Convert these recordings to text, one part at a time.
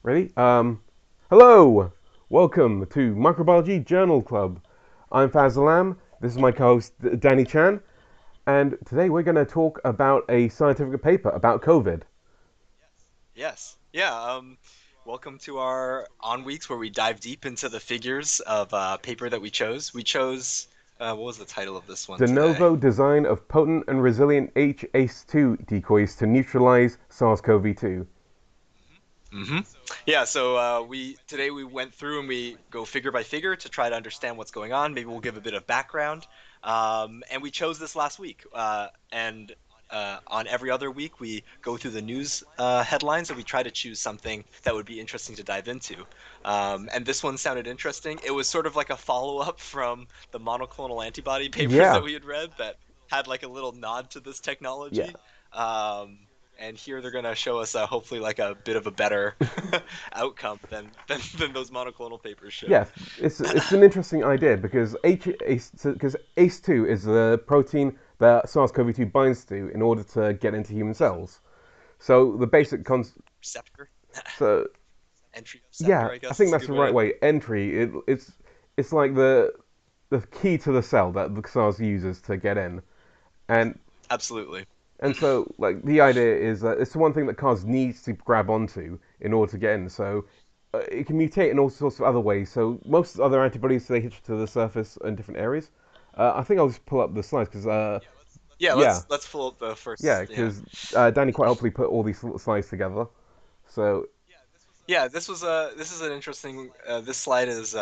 Ready? Hello! Welcome to Microbiology Journal Club. I'm Faz Alam. This is my co-host Danny Chan, and today we're going to talk about a scientific paper about COVID. Yes. Yeah. Welcome to our on weeks where we dive deep into the figures of paper that we chose. What was the title of this one De today? novo design of potent and resilient hACE2 decoys to neutralize SARS-CoV-2. hmm Yeah. So we today we went through and we go figure by figure to try to understand what's going on. Maybe we'll give a bit of background. And we chose this last week. And On every other week, we go through the news headlines and we try to choose something that would be interesting to dive into. And this one sounded interesting. It was sort of like a follow-up from the monoclonal antibody papers that Yeah, we had read that had like a little nod to this yeah. technology. Um, and here they're gonna show us hopefully like a bit of a better outcome than those monoclonal papers showed. Yes, it's an interesting idea because ACE2 is the protein that SARS-CoV-2 binds to in order to get into human cells. So the Yep. basic Receptor, so entry yeah, receptor, I I guess think is a that's good the way right to. way. Entry, it's like the key to the cell that the SARS uses to get in, and Absolutely. so like the idea is that it's the one thing that CARs needs to grab onto in order to get in. So it can mutate in all sorts of other ways. So most other antibodies they hitch to the surface in different areas. I think I'll just pull up the slides because Yeah, yeah, let's pull up the yeah, first. Yeah. because Danny quite helpfully put all these little slides together. So Yeah, this is an interesting. This slide is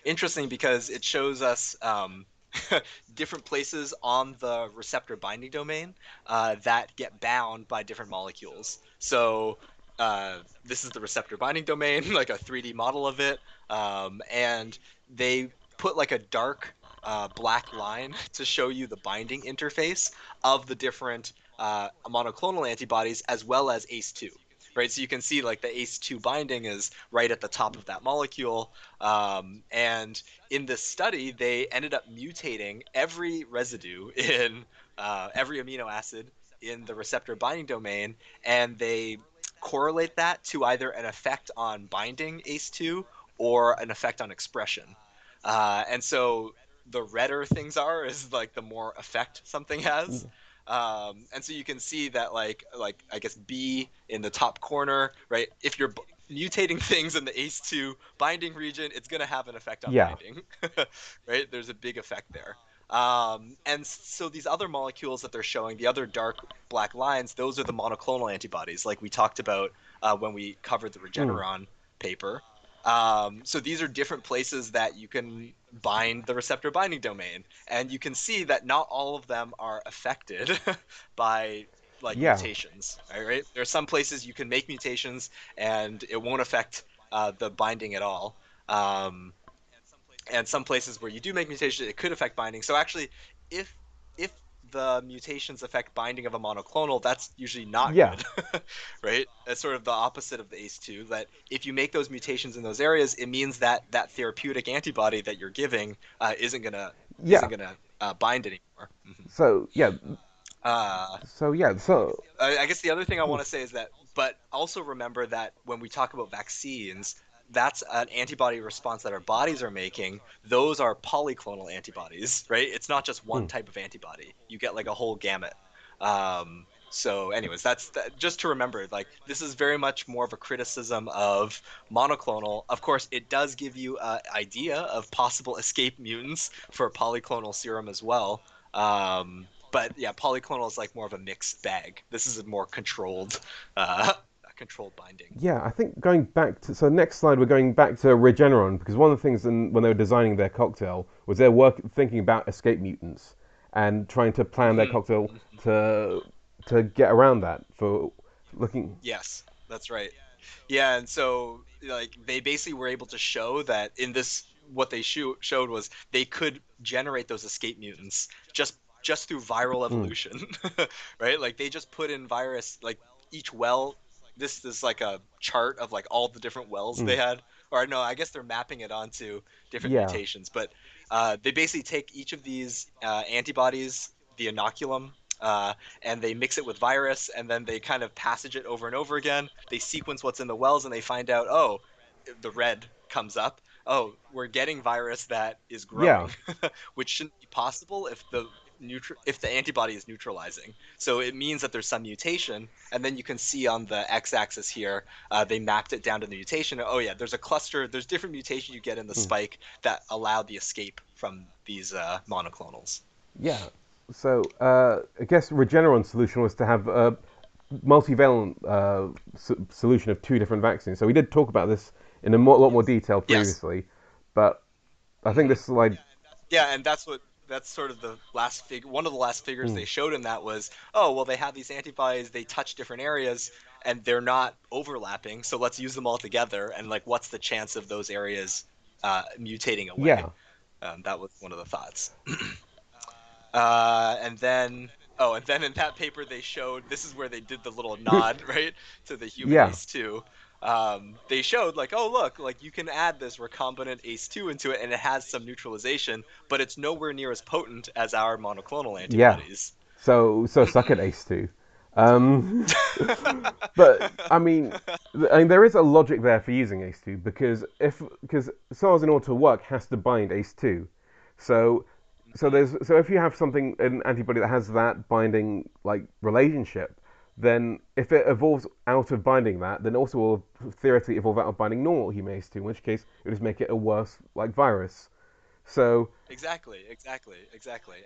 interesting because it shows us different places on the receptor binding domain that get bound by different molecules. So this is the receptor binding domain, like a 3D model of it, and they put like a dark black line to show you the binding interface of the different monoclonal antibodies as well as ACE2, right? So you can see like the ACE2 binding is right at the top of that molecule. And in this study, they ended up mutating every residue in every amino acid in the receptor binding domain, and they correlate that to either an effect on binding ACE2 or an effect on expression. And so the redder things are is like the more effect something has. And so you can see that like I guess B in the top corner, right? If you're mutating things in the ACE2 binding region, it's going to have an effect on yeah, binding, right? There's a big effect there. And so these other molecules that they're showing, the other dark black lines, those are the monoclonal antibodies, like we talked about when we covered the mm, Regeneron paper. So these are different places that you can bind the receptor binding domain, and you can see that not all of them are affected by like yeah, mutations. Right? There are some places you can make mutations and it won't affect the binding at all. Um, and some places where you do make mutations, it could affect binding. So actually, if if the mutations affect binding of a monoclonal, that's usually not yeah, good, right? That's sort of the opposite of the ACE2. That if you make those mutations in those areas, it means that that therapeutic antibody that you're giving yeah. isn't gonna bind anymore. So yeah, Uh, so I guess the other thing I want to say is that, but also remember that when we talk about vaccines, that's an antibody response that our bodies are making. Those are polyclonal antibodies, right? It's not just hmm, one type of antibody. You get like a whole gamut. Anyways, just to remember. Like, this is very much more of a criticism of monoclonal. Of course, it does give you an idea of possible escape mutants for polyclonal serum as well. But yeah, polyclonal is like more of a mixed bag. This is a more uh, controlled binding. yeah, I think going back to so next slide we're going back to Regeneron because one of the things when they were designing their cocktail was they're thinking about escape mutants and trying to plan their hmm cocktail to get around that for looking. Yes, that's right. Yeah, and so like they basically were able to show that in this what they showed was they could generate those escape mutants just through viral Mm, evolution, right? Like they just put in virus like each well. This is like a chart of like all the different wells mm, they had, or no, I guess they're mapping it onto different yeah, mutations. But they basically take each of these antibodies, the inoculum, and they mix it with virus, and then they kind of passage it over and over again. They sequence what's in the wells, and they find out, oh, the red comes up. Oh, we're getting virus that is Yeah. growing, which shouldn't be possible if the antibody is neutralizing. So it means that there's some mutation, and then you can see on the x-axis here, they mapped it down to the mutation. Oh yeah, there's a cluster. There's different mutation you get in the Mm. spike that allow the escape from these monoclonals. Yeah. So I guess Regeneron's solution was to have a multivalent solution of two different vaccines. So we did talk about this in a lot more detail Yes. previously, but I think Mm-hmm. this slide. Yeah, and that's sort of the last figure. One of the last figures Mm, they showed in that was, oh, well, they have these antibodies, they touch different areas, and they're not overlapping. So let's use them all together. And like, what's the chance of those areas mutating away? yeah. That was one of the thoughts. And then, oh, and then in that paper they showed this is where they did the little nod, right, to the human Yeah. ACE2. They showed like, oh look, like you can add this recombinant ACE2 into it, and it has some neutralization, but it's nowhere near as potent as our monoclonal Yeah. antibodies. So suck at ACE2. Um, but I mean, there is a logic there for using ACE2 because SARS in order to work has to bind ACE2. So Mhm. so if you have something an antibody that has that binding like relationship, then if it evolves out of binding that, then also will theoretically evolve out of binding normal human ACE2, in which case it would just make it a worse like virus. So Exactly.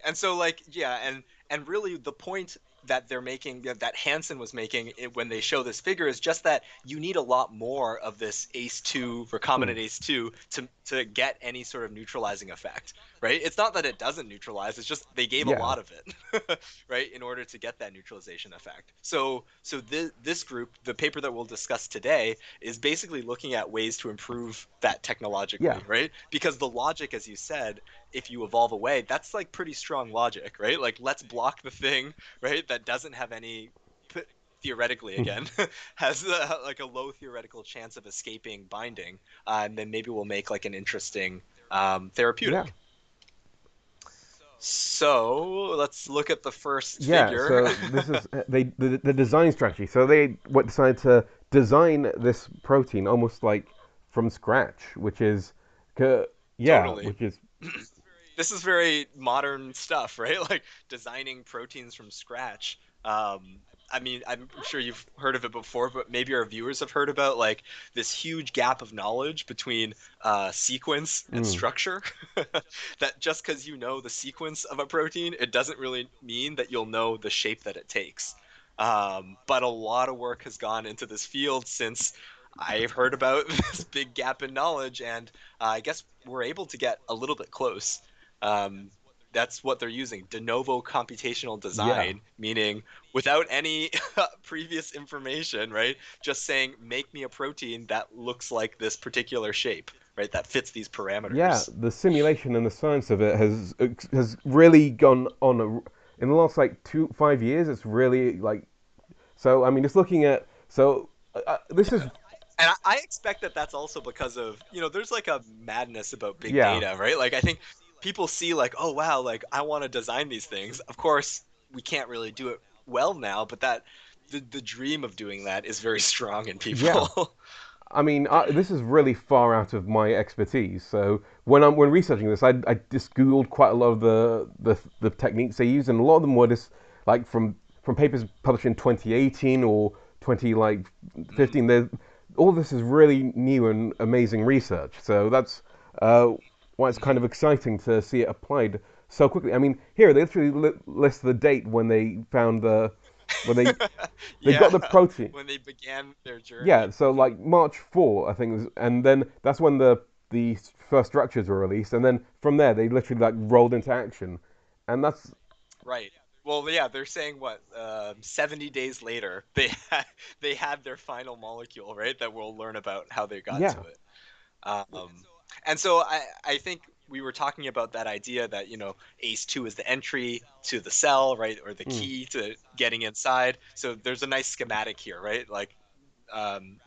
And so like yeah, and really the point that they're making that Hansen was making when they show this figure is just that you need a lot more of this ACE2 hmm, recombinant ACE2 to get any sort of neutralizing effect, right? It's not that it doesn't neutralize, it's just they gave a yeah, lot of it, right, in order to get that neutralization effect. So this group, the paper that we'll discuss today, is basically looking at ways to improve that yeah, technologically, right? Because the logic, as you said, if you evolve away, that's like pretty strong logic, right? Like let's block the thing, right, that doesn't have any theoretically again has like a low theoretical chance of escaping binding, and then maybe we'll make like an interesting yeah. therapeutic. So let's look at the first Yeah, figure. so this is the design strategy. So they what decided to design this protein almost like from scratch, which is, yeah, Totally. which is This is very modern stuff, right? Like designing proteins from scratch. I mean, I'm sure you've heard of it before, but maybe our viewers have heard about like this huge gap of knowledge between sequence and mm, structure. That just because you know the sequence of a protein, it doesn't really mean that you'll know the shape that it takes. But a lot of work has gone into this field since I've heard about this big gap in knowledge, and I guess we're able to get a little bit close. Um, that's what they're using, de novo computational yeah, design, meaning without any previous information, right? Just saying, make me a protein that looks like this particular shape, right? That fits these yeah. parameters. The simulation and the science of it has really gone on in the last like 5 years. It's really like so. I mean, just looking at this is Yeah. And I expect that that's also because of, there's like a madness about big yeah, data, right? Like, I think people see, like, oh, wow, like, I want to design these things. Of course, we can't really do it well now, but the dream of doing that is very strong in yeah. people. I mean, this is really far out of my expertise. So when researching this, I just googled quite a lot of the techniques they use, and a lot of them were just like from papers published in 2018 or 20 like Mm. 15. There's all this is really new and amazing research. So that's uh, why it's kind Hmm. of exciting to see it applied so quickly. I mean, here they literally list the date when they found when they Yeah, got the protein. when they began their Yeah, journey. so like March 4, I think, and then that's when the first structures were released, and then from there they literally like rolled into action, and that's Right. Well, yeah, they're saying what 70 days later they had their final molecule, right? That we'll learn about how they got yeah, to it. And so I think we were talking about that idea that ACE2 is the entry to the cell, right, or the mm, key to getting inside. So there's a nice schematic here, right? Like um,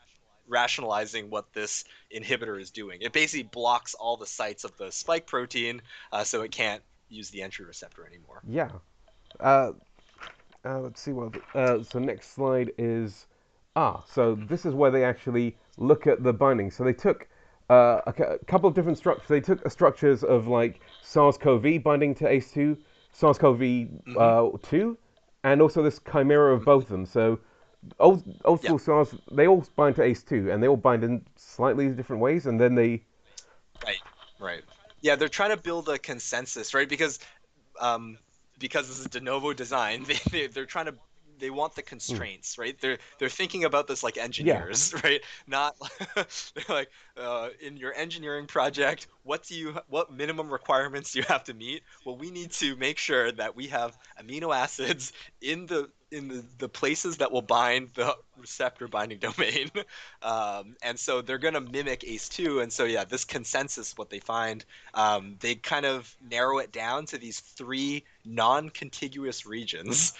rationalizing what this inhibitor is doing. It basically blocks all the sites of the spike protein, so it can't use the entry receptor anymore. yeah. Uh, Let's see what. So next slide is so this is where they actually look at the binding. So they took a couple of different structures. They took structures of like SARS-CoV binding to ACE2, Hmm. SARS-CoV-2, and also this chimera of both of them. So old Yeah, school SARS, they all bind to ACE2, and they all bind in slightly different ways, and then they right, right. Yeah, they're trying to build a consensus, right? Um, because this is de novo design, they're trying to they want the mm, constraints, right? They're thinking about this like yeah, engineers, right? Not they're like in your engineering project, what minimum requirements do you have to meet? Well, we need to make sure that we have amino acids in the places that will bind the receptor binding domain. And so they're going to mimic ACE2. And so, yeah, this consensus, what they find, they kind of narrow it down to these three non-contiguous regions,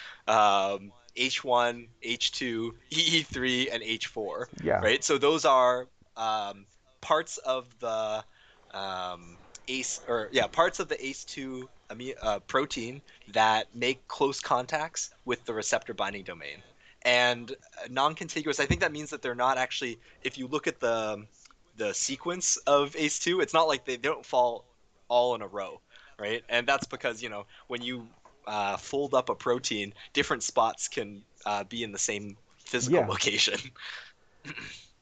H1, H2, EE3, and H4, yeah, right? So those are parts of the ACE, or yeah, parts of the ACE2 protein that make close contacts with the receptor binding domain. And non-contiguous, I think that means that they're not actually. If you look at the sequence of ACE2, it's not like they don't fall all in a row, right? And that's because when you fold up a protein, different spots can be in the same physical yeah, location.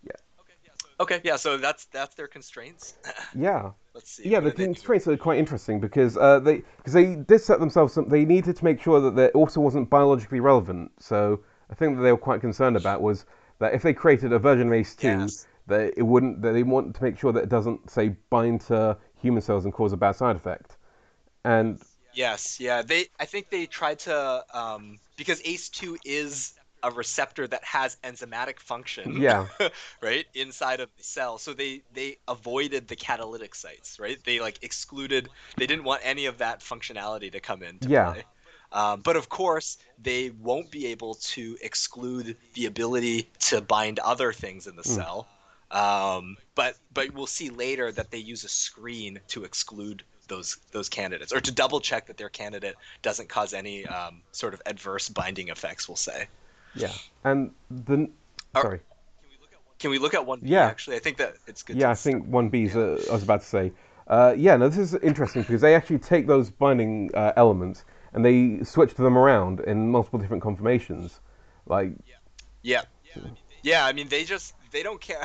yeah, Okay, yeah, so that's their constraints. yeah. Let's see, Yeah, what the do they do? constraints are quite interesting because they did set themselves some. They needed to make sure that it also wasn't biologically relevant. So a thing that they were quite concerned about was that if they created a version of ACE2, Yes. that it wouldn't. That they want to make sure that it doesn't say bind to human cells and cause a bad side effect. And Yes, yeah. I think they tried to because ACE2 is a receptor that has enzymatic function, yeah, right, inside of the cell. So they avoided the catalytic sites, right? They like excluded. They didn't want any of that functionality to come into yeah, play. But of course, they won't be able to exclude the ability to bind other things in the mm, cell. But we'll see later that they use a screen to exclude those candidates, or to double check that their candidate doesn't cause any sort of adverse binding effects. We'll say. yeah. And the Or, sorry, can we look at 1B yeah, actually? I think that it's good yeah. to I start. think one B is. Yeah. I was about to say. Yeah, no, this is interesting because they actually take those binding elements and they switch them around in multiple different conformations. Like, Yeah. Yeah, I mean they don't care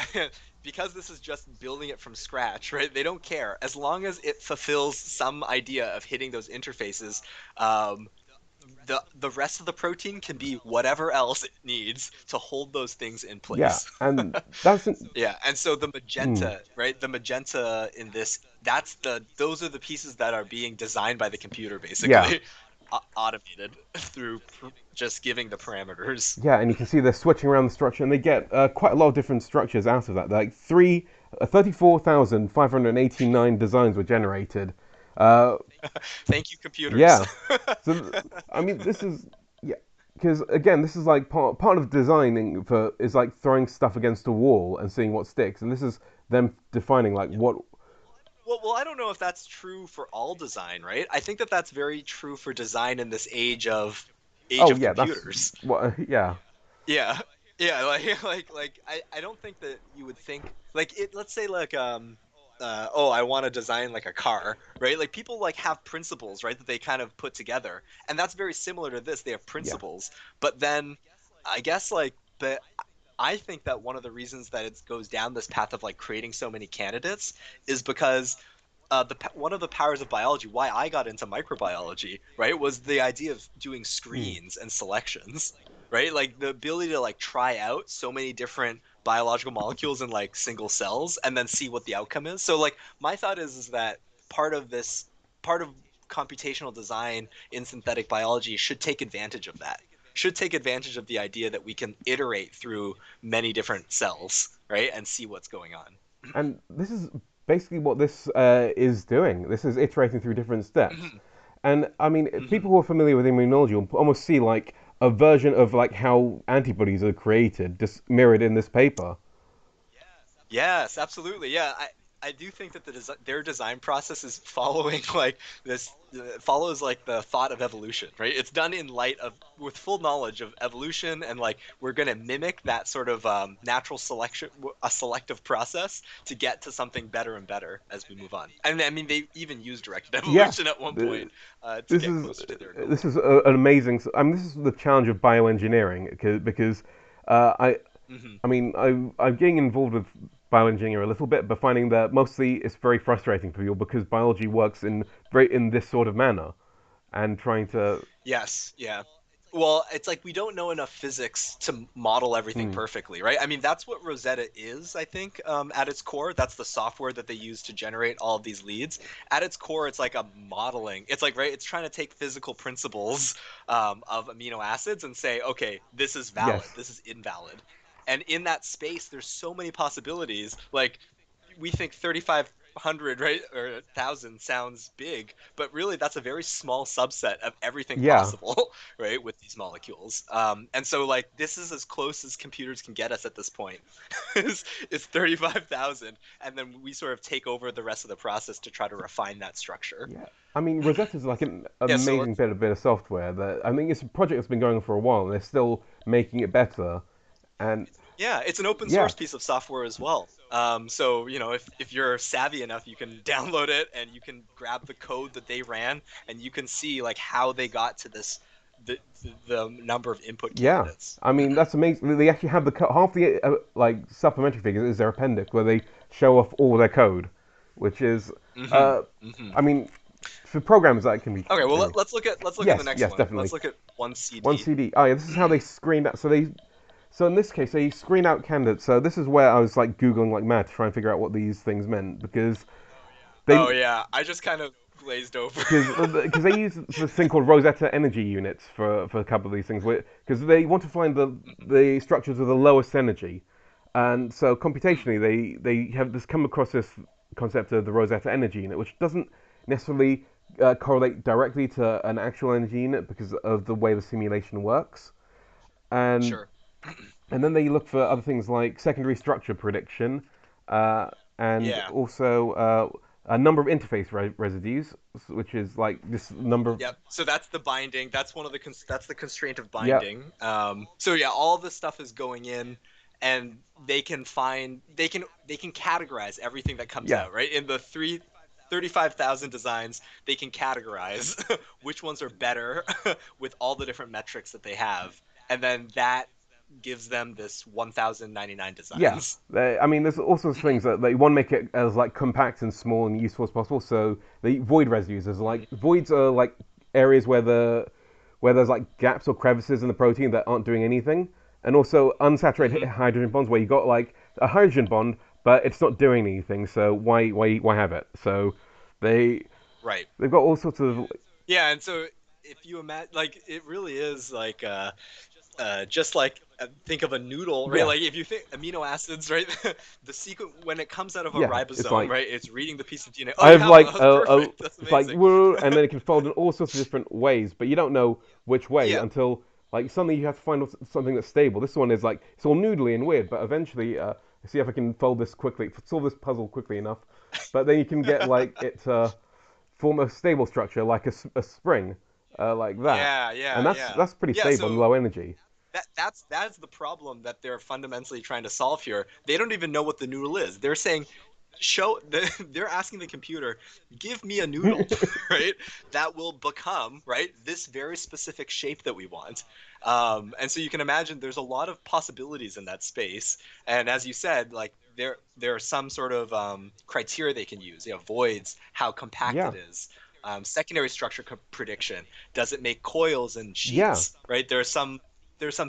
because this is just building it from scratch, right? They don't care as long as it fulfills some idea of hitting those interfaces. Um, the rest of the protein can be whatever else it needs to hold those things in yeah, place. and that's Yeah, and so the mm, magenta, right? The magenta in this, those are the pieces that are being designed by the computer, yeah, basically, automated through just giving the parameters. yeah, and you can see they're switching around the structure, and they get quite a lot of different structures out of that. Like 34,589 designs were generated. Uh, Thank you, computers. yeah, so I mean, this is yeah, because again, this is like part of designing for is like throwing stuff against a wall and seeing what sticks, and this is them defining like what. Well, I don't know if that's true for all design, right? I think that that's very true for design in this age Oh of yeah, that's computers. what. Yeah, Yeah, yeah, like I don't think that you would think like it. Let's say like oh, I want to design like a car, right? Like people like have principles, right, that they kind of put together, and that's very similar to this. They have yeah, principles, but then I guess like but I think that one of the reasons that it goes down this path of like creating so many candidates is because one of the powers of biology, why I got into microbiology, right, was the idea of doing mm. screens and selections, right? Like the ability to like try out so many different biological molecules in like single cells and then see what the outcome is. So like my thought is that part of this part of computational design in synthetic biology should take advantage of that. Should take advantage of the idea that we can iterate through many different cells, right, and see what's going on. And this is basically what this is doing. This is iterating through different steps. And I mean, if Hmm. people who are familiar with immunology will almost see like a version of like how antibodies are created, just mirrored in this paper. Yes, absolutely. Yeah, I do think that their design process is following like this follows like the thought of evolution, right? It's done in light of with full knowledge of evolution, and like we're going to mimic that sort of natural selection, a selective process to get to something better and better as we move on. And I mean, they even used directed Yeah, evolution at one point the, to this get is closer to their this goal. is an amazing. I mean, this is the challenge of bioengineering because I Hmm. I mean, I'm getting involved with bioengineering a little bit, but finding that mostly it's very frustrating for people because biology works in this sort of manner, and trying to Yes, yeah. Well, it's like we don't know enough physics to model everything hmm, perfectly, right? I mean, that's what Rosetta is, I think, at its core. That's the software that they use to generate all of these leads. At its core, it's like a modeling. It's like, right, it's trying to take physical principles of amino acids and say, okay, this is valid, yes, this is invalid. And in that space, there's so many possibilities. Like, we think 3,500, right, or 1,000 sounds big, but really that's a very small subset of everything yeah, possible, right, with these molecules. And so, like, this is as close as computers can get us at this point. is 35,000, and then we sort of take over the rest of the process to try to refine that structure. yeah. I mean, Rosetta is like an Yeah, so amazing let's. bit of software that I mean, it's a project that's been going on for a while, and they're still making it better. And Yeah, it's an open yeah, source piece of software as well. So if you're savvy enough, you can download it and you can grab the code that they ran, and you can see like how they got to the number of input yeah. candidates. I mean, that's amazing. They actually have half the like supplementary figures is their appendix where they show off all their code, which is, Hmm. uh, Hmm. I mean, for programmers that can be Okay, well really let's look at the yes, next yes, one. definitely Let's look at one one CD. CD. Oh yeah, this is how they screen out. So in this case they screen out candidates. So this is where I was like googling like mad to try and figure out what these things meant because they Oh yeah, I just kind of glazed over. because they use this thing called Rosetta energy units for a couple of these things because they want to find the structures with the lowest energy, and so Mm, computationally they have this come across this concept of the Rosetta energy unit, which doesn't necessarily correlate directly to an actual energy unit because of the way the simulation works, and sure. and then they look for other things like secondary structure prediction, uh, and Yeah. also a number of interface residues, which is like this number of Yep. So that's the binding. That's one of the that's the constraint of yeah, binding. So yeah, all this stuff is going in, and they can categorize everything that comes yeah, out, right? In the 35,000 designs, they can categorize which ones are better with all the different metrics that they have, and then that gives them this 1,099 yeah. designs. I mean, there's all sorts of things that they want to make it as like compact and small and useful as possible. So the void residues is like voids are like areas where there's like gaps or crevices in the protein that aren't doing anything, and also unsaturated Hmm. hydrogen bonds where you got like a hydrogen bond but it's not doing anything. So why have it? So they Right. they've got all sorts of Yeah, and so if you imagine, like, it really is like just like think of a noodle, right? yeah, Like if you think amino acids, right? The sequence when it comes out of a yeah. It's ribosome, like right? It's reading the piece of DNA. Oh, I you have have one. like That's perfect. That's it's like amazing. woo, and then it can fold in all sorts of different ways, but you don't know which way Yeah. until like suddenly you have to find something that's stable. This one is like it's all noodly and weird, but eventually, see if I can fold this quickly, solve this puzzle quickly enough. But then you can get like it form a stable structure like a spring, like that, Yeah, and yeah, that's yeah. that's pretty Yeah, stable and so low energy. that's the problem that they're fundamentally trying to solve here. They don't even know what the noodle is. They're saying they're asking the computer, give me a noodle, right, that will become, right, this very specific shape that we want. And so you can imagine there's a lot of possibilities in that space, and as you said, like there are some sort of criteria they can use, voids, how compact Yeah, it is, secondary structure prediction, does it make coils and yeah, sheets, right? There are some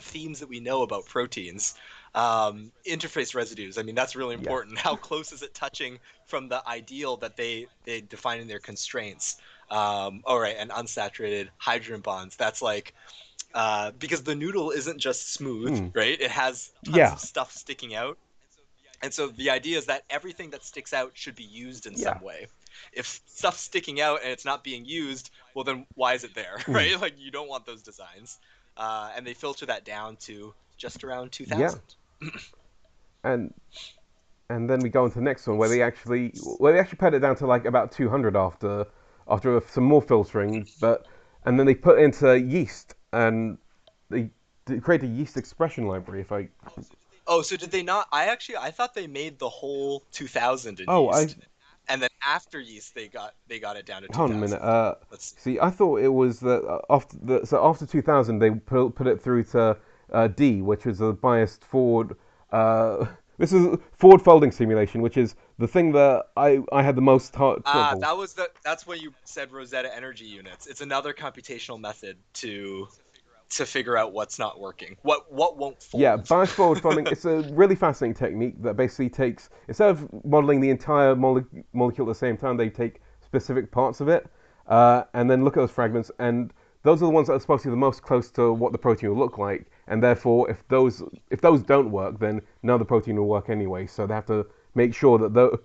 themes that we know about proteins. Interface residues, I mean, that's really yeah, important. How close is it touching from the ideal that they define in their constraints? All right, and unsaturated hydrogen bonds, that's like because the noodle isn't just smooth, mm, right? It has tons yeah, of stuff sticking out, and so the idea is that everything that sticks out should be used in yeah, some way. If stuff's sticking out and it's not being used, well, then why is it there, mm, right? Like, you don't want those designs. And they filter that down to just around yeah, 2,000. and and then we go into the next one where they actually put it down to like about 200 after some more filtering, but and then they put into yeast and they create a yeast expression library. If I So did they not? I thought they made the whole 2000 in oh I yeast, and then after yeast they got it down to hold on a minute. 2000. Let's see. See, I thought it was that after 2000 they put it through to D, which is a biased forward. This is forward folding simulation, which is the thing that I had the most trouble. That's when you said Rosetta energy units. It's another computational method to figure out what's not working, what won't Yeah, fold. bias forward folding. It's a really fascinating technique that basically takes instead of modeling the entire molecule at the same time, they take specific parts of it and then look at those fragments, and those are the ones that are supposed to be the most close to what the protein will look like. And therefore, if those don't work, then none of the protein will work anyway. So they have to make sure that the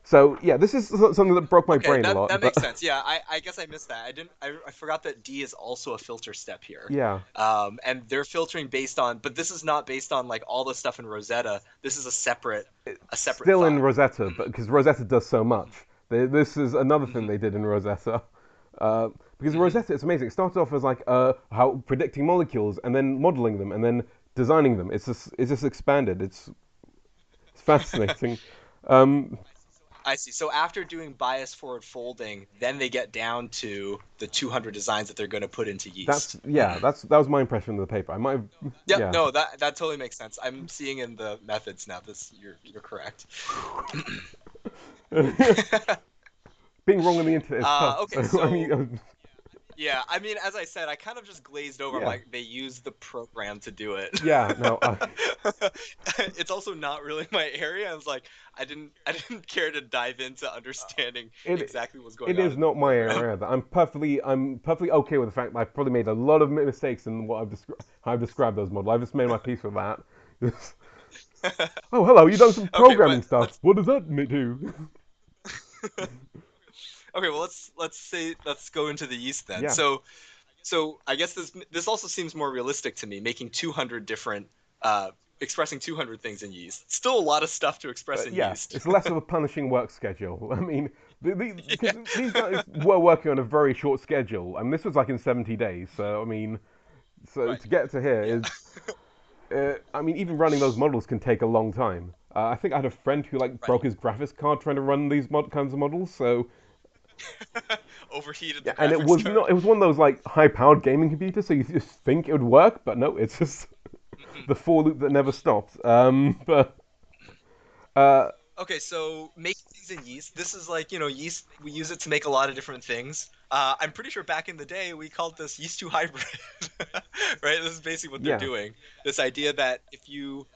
so yeah, this is something that broke my Okay, brain a that lot, but makes sense. Yeah, I guess I missed that. I forgot that D is also a filter step here. yeah, And they're filtering based on, but this is not based on like all the stuff in Rosetta. This is a separate still in thought. Rosetta, but because Rosetta does so much. This is another thing Hmm. they did in Rosetta. Because Hmm. Rosetta, it's amazing. It started off as like how predicting molecules, and then modeling them, and then designing them. It's just expanded. It's fascinating. Um, I see. So after doing bias forward folding, then they get down to the 200 designs that they're going to put into that's yeast. yeah. That was my impression of the paper. I might have Yep, yeah. no, that totally makes sense. I'm seeing in the methods now. This you're correct. Being wrong on the internet is tough. Okay, So I so mean, yeah, I mean, as I said, I kind of just glazed over. I'm yeah, like, they used the program to do it. yeah. No, It's also not really my area. I was like, I didn't care to dive into understanding it exactly what's going it on is in the not my program. area either. I'm perfectly okay with the fact that I've probably made a lot of mistakes in how I've described those models. I've just made my peace with that. Oh, hello, you've done some Okay, programming but stuff. What does that do? okay, well let's go into the yeast then. Yeah, So I guess this also seems more realistic to me, making 200 different expressing 200 things in yeast. Still a lot of stuff to express but in yeah, yeast. it's less of a punishing work schedule. I mean, because Yeah, these guys were working on a very short schedule, and this was like in 70 days. So I mean, so right. to get to here Yeah. is I mean, even running those models can take a long time. I think I had a friend who like Right. broke his graphics card trying to run these kinds of models. So Overheated yeah, the and it graphics was not. card. It was one of those like high-powered gaming computers, so you just think it would work, but no, it's just Mhm. the for loop that never stopped. But uh, Okay, so making things in yeast. This is like, yeast, we use it to make a lot of different things. I'm pretty sure back in the day we called this yeast 2 hybrid. Right? This is basically what they're yeah, doing. This idea that if you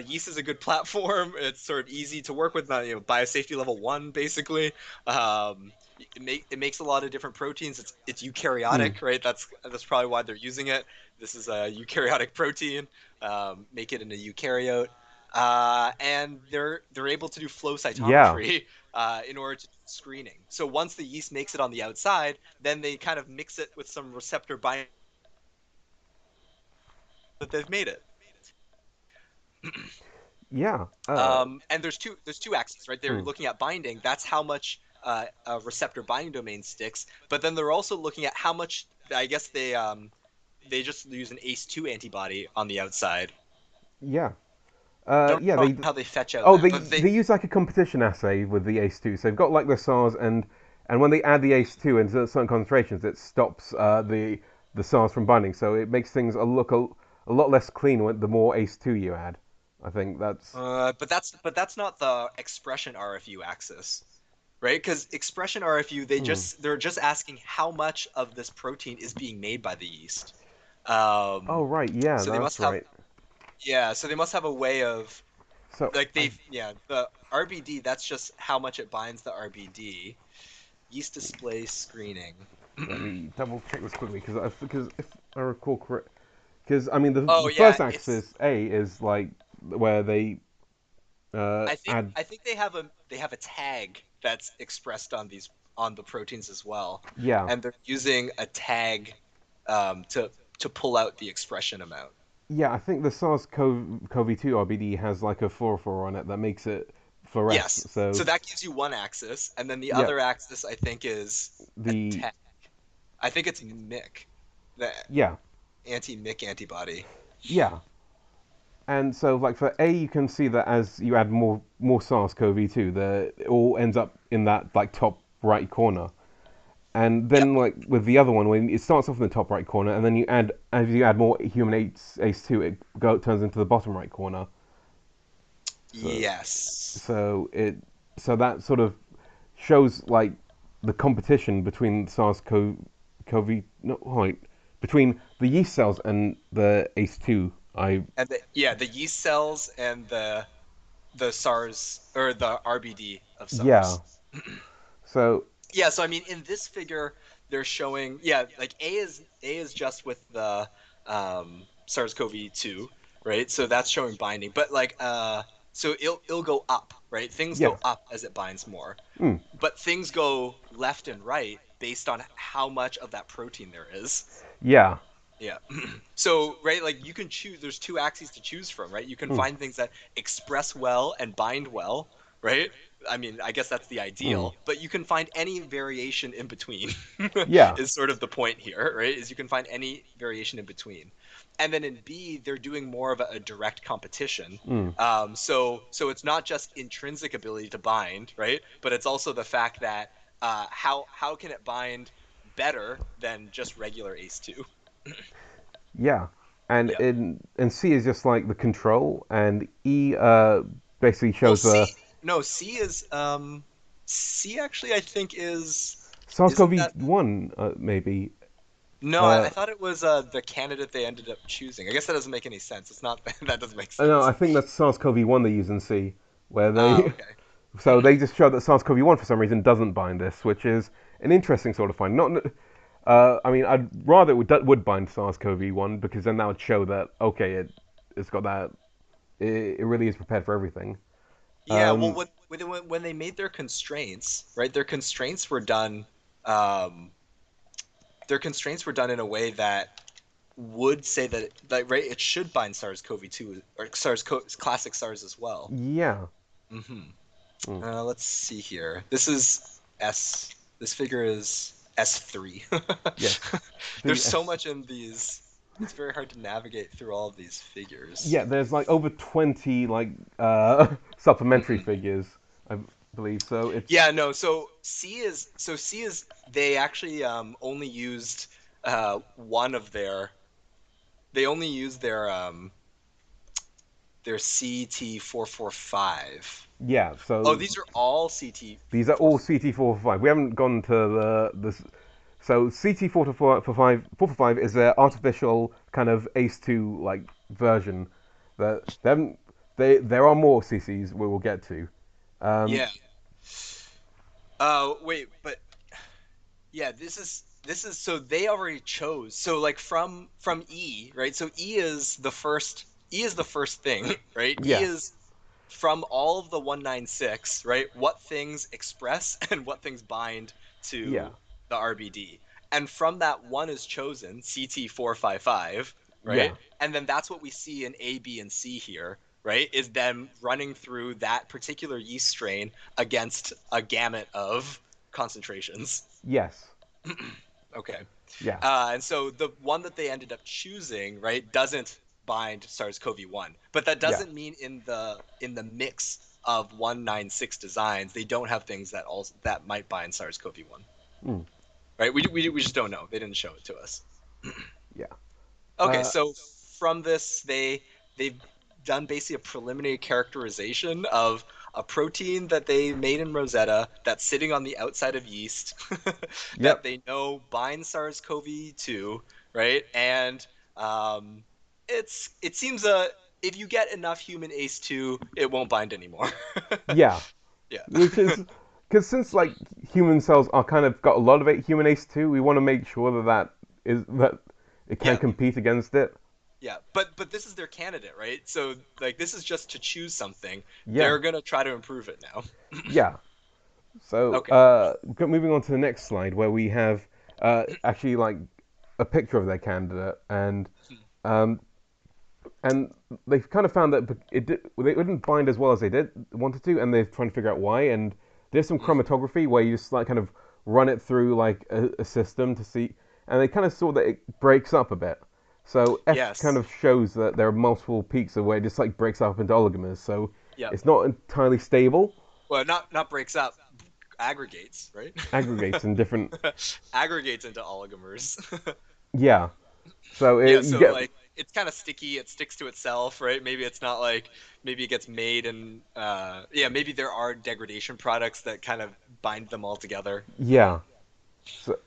yeast is a good platform. It's sort of easy to work with. Biosafety level 1, basically. It makes a lot of different proteins. It's mm, eukaryotic, right? That's probably why they're using it. This is a eukaryotic protein. Make it in a eukaryote, and they're able to do flow yeah, cytometry in order to do screening. So once the yeast makes it on the outside, then they kind of mix it with some receptor binding that they've made it. yeah. And there's two axes, right? They're Mm, looking at binding. That's how much a receptor binding domain sticks. But then they're also looking at how much. I guess they just use an ACE2 antibody on the outside. yeah, I don't yeah. know how they fetch out Oh, that, they but they use like a competition assay with the ACE2. So they've got like the SARS, and when they add the ACE2 into certain concentrations, it stops the SARS from binding. So it makes things a lot less clean the more ACE2 you add. I think that's but that's not the expression RFU axis, right? Because expression RFU, hmm. they're just asking how much of this protein is being made by the yeast. Oh Um, right, yeah, so they that's must have right. Yeah, so they must have a way of So like I the RBD, that's just how much it binds the RBD. Yeast display screening. let me double check this quickly because if I recall correct, because I mean Oh the yeah, first axis A is like where they I think add I think they have a tag that's expressed on the proteins as well, yeah and they're using a tag to pull out the expression amount. Yeah, I think the SARS-CoV-2 RBD has like a 4 on it that makes it fluoresce. Yes. So So that gives you one axis, and then the yeah, other axis I think is the attack. I think it's MIC, the yeah, anti-MIC antibody. yeah. And so like for A, you can see that as you add more SARS-CoV-2, it all ends up in that like top right corner. And Yep. then like with the other one, when it starts off in the top right corner, and then you add as you add more human ACE2, turns into the bottom right corner. So Yes. so it so that sort of shows like the competition between SARS-CoV no wait between the yeast cells and the ACE2. I And the yeast cells and the SARS or the RBD of yeah. SARS. So Yeah, so I mean in this figure they're showing like A is just with the SARS-CoV-2, right? So that's showing binding. But like so it'll go up, right? Things yeah. go up as it binds more. Mm, But things go left and right based on how much of that protein there is. yeah. Yeah. So, right, like you can choose, there's two axes to choose from, right? You can Mm, find things that express well and bind well, right? I mean, I guess that's the mm, ideal, but you can find any variation in between, yeah. is sort of the point here, right? Is you can find any variation in between. And then in B, they're doing more of a direct competition. Mm, So it's not just intrinsic ability to bind, right? But it's also the fact that how can it bind better than just regular ACE2? yeah. And Yeah. in C is just like the control, and E basically Well, shows C the no C is C actually I think isn't that SARS-CoV-1 maybe. no I Uh, thought it was the candidate they ended up choosing. I guess that doesn't make any sense. It's not that doesn't make no, sense. I think that's SARS-CoV-1 they use in C, where Ah, they okay. so they just show that SARS-CoV-1 for some reason doesn't bind this, which is an interesting sort of find. Not, I mean, I'd rather it would bind SARS-CoV-1 because then that would show that okay, it's got that it really is prepared for everything. Yeah, well, Um, when they made their constraints, right? Um, their constraints were done in a way that would say that, like, right, it should bind SARS-CoV-2 or classic SARS as well. yeah, Hmm mm, Let's see here. This is S. This figure is S3. yes, There's the so much in these. It's very hard to navigate through all of these figures. yeah. There's like over 20 like supplementary Hmm figures, I believe. So it's Yeah, no. So C is they actually only used one of their. They only used their CT445. yeah. Oh, So these are all these are CT4. all CT445. We haven't gone to the so CT445 is their artificial kind of ACE2 like version. That them there are more CCs we will get to. Um, Yeah. Wait, but yeah, this is so they already chose. So like from E, right? So E is the first thing, right? E yeah, is from all of the 196, right? What things express and what things bind yeah, to the RBD. And from that one is chosen, CT455, right? yeah, And then that's what we see in A, B, and C here, right? Is them running through that particular yeast strain against a gamut of concentrations. yes, Okay. yeah, And so the one that they ended up choosing, right, doesn't bind SARS-CoV-1, but that yeah, doesn't mean in the mix of 196 designs they don't have things that might bind SARS-CoV-1, mm, right? We just don't know. They didn't show it to us. yeah, Okay, uh, so from this they've done basically a preliminary characterization of a protein that they made in Rosetta that's sitting on the outside of yeast that yep, they know binds SARS-CoV-2, right? And um, it seems if you get enough human ACE2, it won't bind anymore. yeah. Yeah. Which is because since like human cells are kind of got a lot of it human ACE2, we want to make sure that it can Yeah. compete against it. Yeah, but this is their candidate, right? So like this is just to choose something. Yeah, They're gonna try to improve it now. yeah. So Okay. moving on to the next slide where we have actually like a picture of their candidate, and um, and they've kind of found that they didn't bind as well as they did wanted to, and they're trying to figure out why. And there's some Mm. chromatography where you just like kind of run it through like a system to see, and they kind of saw that it breaks up a bit. So F kind Yes. of shows that there are multiple peaks of where it just like breaks up into oligomers. So Yep. it's not entirely stable, Well, not breaks up, aggregates, right? aggregates in different. Aggregates into oligomers. Yeah. So Yeah, you so get like it's kind of sticky, it sticks to itself, right? Maybe it's not like maybe it gets made and yeah, maybe there are degradation products that kind of bind them all together. yeah. So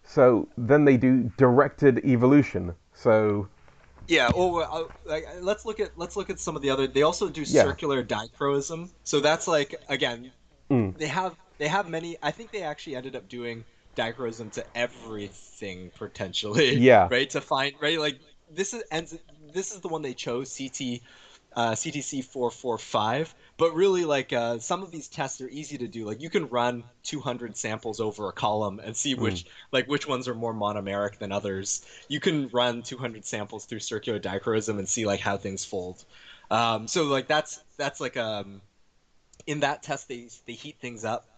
so then they do directed evolution. So Yeah, well, like, let's look at some of the other. They also do yeah. circular dichroism. So that's like again, Mm. they have many. I think they actually ended up doing dichroism to everything potentially, Yeah. right? To find right like this is ends. This is the one they chose, CTC 445. But really, like some of these tests are easy to do. Like you can run 200 samples over a column and see Mm. which ones are more monomeric than others. You can run 200 samples through circular dichroism and see like how things fold. So like that's like in that test they heat things up.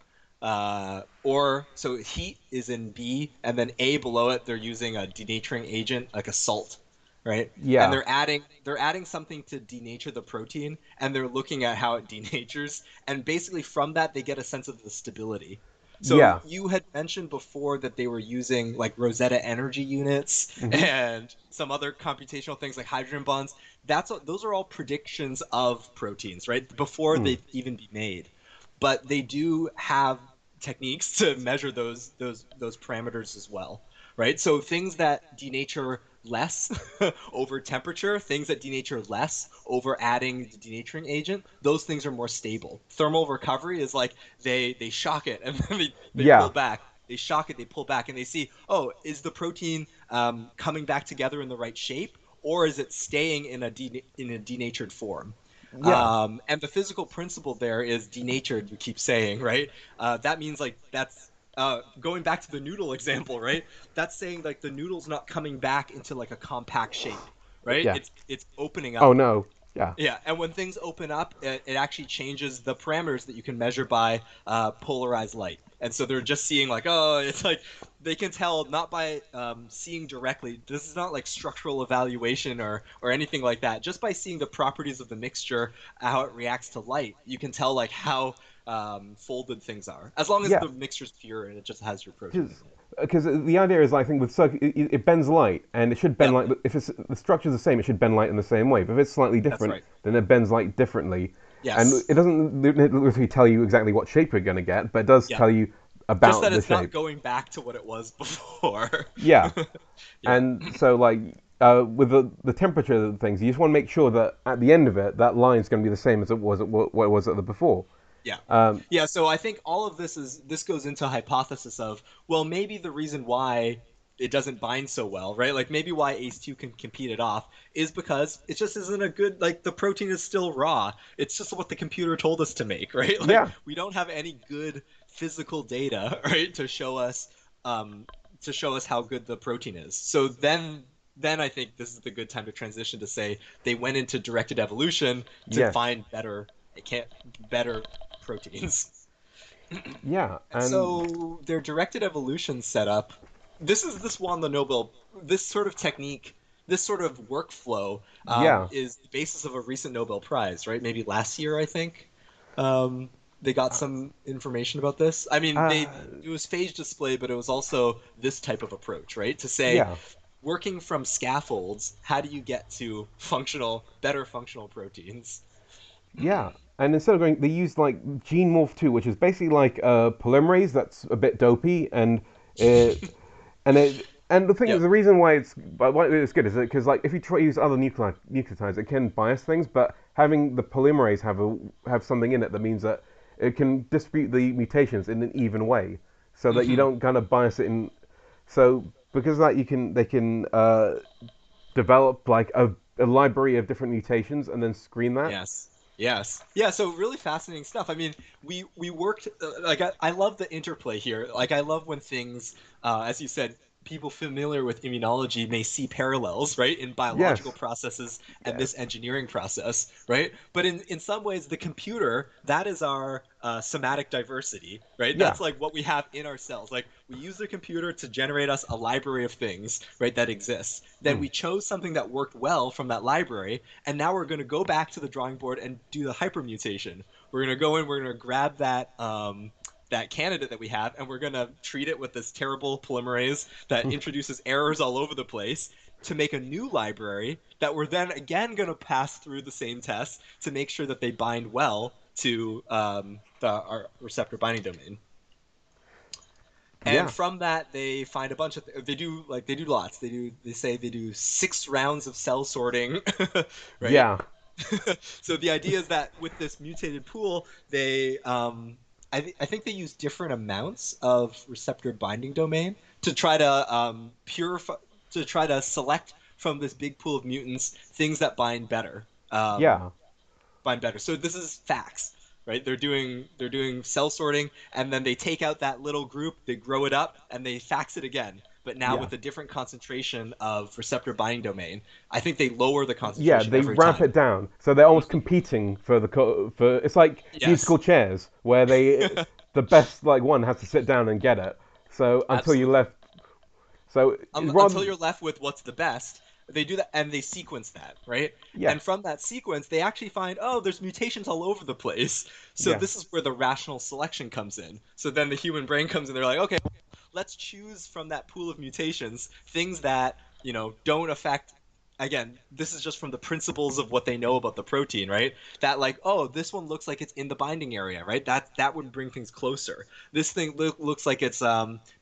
Or so heat is in B, and then A below it they're using a denaturing agent like a salt, right? And Yeah. they're adding something to denature the protein, and they're looking at how it denatures, and basically from that they get a sense of the stability. So Yeah. you had mentioned before that they were using like Rosetta energy units Hmm. and some other computational things like hydrogen bonds. Those are all predictions of proteins, right? Before Mm. they even be made. But they do have techniques to measure those parameters as well, right? So things that denature less over temperature, things that denature less over adding the denaturing agent, those things are more stable. Thermal recovery is like they shock it and then they pull Yeah. back. They shock it, they pull back, and they see, oh, is the protein coming back together in the right shape, or is it staying in in a denatured form? Yeah. And the physical principle there is denatured. We keep saying, right? That means like that's going back to the noodle example, right? That's saying like the noodle's not coming back into like a compact shape, right? Yeah. It's opening Oh up. no. Yeah. Yeah, and when things open up, it actually changes the parameters that you can measure by polarized light. And so they're just seeing like, oh, it's like they can tell not by seeing directly. This is not like structural evaluation or anything like that. Just by seeing the properties of the mixture, how it reacts to light, you can tell like how folded things are. As long as Yeah. the mixture's pure and it just has your protein in it. Because the idea is, I think, with circuit, it bends light, and it should bend Yep, light. If the structure's the same, it should bend light in the same way. But if it's slightly that's different, right. then it bends light differently, and Yes. it doesn't literally tell you exactly what shape you're going to get, but it does Yep. tell you Just about that the it's not shape. going back to what it was before. Yeah, Yeah. and so like with the temperature of things, you just want to make sure that at the end of it, that line's going to be the same as it was what it was at the before. Yeah. Um, Yeah, so I think all of this goes into a hypothesis of, well, maybe the reason why it doesn't bind so well, right? Like maybe why ACE2 can compete it off is because it just isn't a good like the protein is still raw. It's just what the computer told us to make, right? Like yeah, we don't have any good physical data, right, um to show us how good the protein is. So then I think this is the good time to transition to say they went into directed evolution to yes, find it can't better proteins. yeah, And and so their directed evolution setup, this won the Nobel. This sort of technique, this sort of workflow, yeah. is the basis of a recent Nobel Prize, right? Maybe last year, I think. Um, they got some information about this. I mean, Uh, they it was phage display, but it was also this type of approach, right? To say, yeah, working from scaffolds, how do you get to better functional proteins? yeah. And instead of going, they used like gene morph 2, which is basically like a polymerase that's a bit dopey, it and the thing is, Yep. the reason why it's good is because like if you try to use other nucleotides, it can bias things, but having the polymerase have something in it that means that it can distribute the mutations in an even way, so that you Hmm. don't kind of bias it in. So because of that, they can develop like a library of different mutations and then screen that. Yes. Yes. Yeah, so really fascinating stuff. I mean, we worked like I love the interplay here. Like I love when things as you said people familiar with immunology may see parallels, right, in biological Yes. processes and Yes. this engineering process, right? But in some ways, the computer, that is our somatic diversity, right? Yeah. That's like what we have in our cells. Like we use the computer to generate us a library of things, right, that exists. Then Mm. we chose something that worked well from that library, and now we're going to go back to the drawing board and do the hypermutation. We're going to go in, we're going to grab that candidate that we have, and we're going to treat it with this terrible polymerase that introduces errors all over the place to make a new library that we're then again going to pass through the same tests to make sure that they bind well to our receptor binding domain. And Yeah. from that, they find a bunch of they do lots. They say they do 6 rounds of cell sorting, right? Yeah. So the idea is that with this mutated pool, they I think they use different amounts of receptor binding domain to try to purify to try to select from this big pool of mutants things that Yeah. bind better. So this is facts, right? They're doing cell sorting, and then they take out that little group, they grow it up, and they fax it again. But now Yeah. with a different concentration of receptor binding domain, I think they lower the Yeah, concentration they every ramp time. it down, so they're almost competing for for. It's like Yes, musical chairs, where the best like one has to sit down and get it. So until you absolutely. left, so Until rather, you're left with what's the best. They do that and they sequence that, right? yeah, And from that sequence, they actually find, oh, there's mutations all over the place. So yeah, this is where the rational selection comes in. So then the human brain comes in, they're like, okay, let's choose from that pool of mutations things that, don't affect. Again, this is just from the principles of what they know about the protein, right? That like, oh, this one looks like it's in the binding area, right? That would bring things closer. This thing looks like it's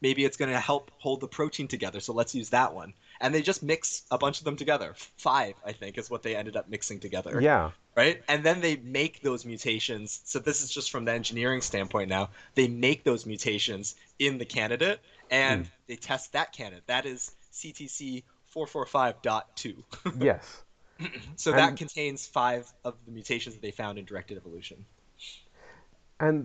maybe it's going to help hold the protein together, so let's use that one. And they just mix a bunch of them together. 5, I think, is what they ended up mixing together, yeah, right? And then they make those mutations. So this is just from the engineering standpoint now. They make those mutations in the candidate mm, and they test that candidate. That is CTC 445.2. yes, So that and contains 5 of the mutations that they found in directed evolution.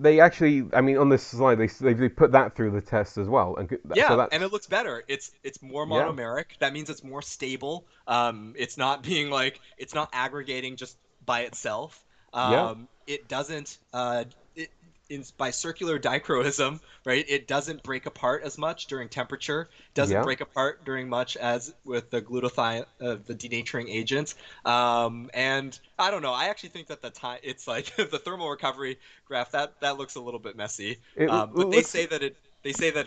they actually, I mean, on this slide, they put that through the test as well, and so Yeah, and it that's looks better. It's more yeah, monomeric. That means it's more stable. It's not being like it's not aggregating just by itself. yeah, It doesn't by circular dichroism, right? It doesn't break apart as much during temperature. Doesn't yeah, break apart during much as with the glutathione, the denaturing agent. And I don't know. I actually think that the time it's like the thermal recovery graph that looks a little bit messy. it But they looks. say that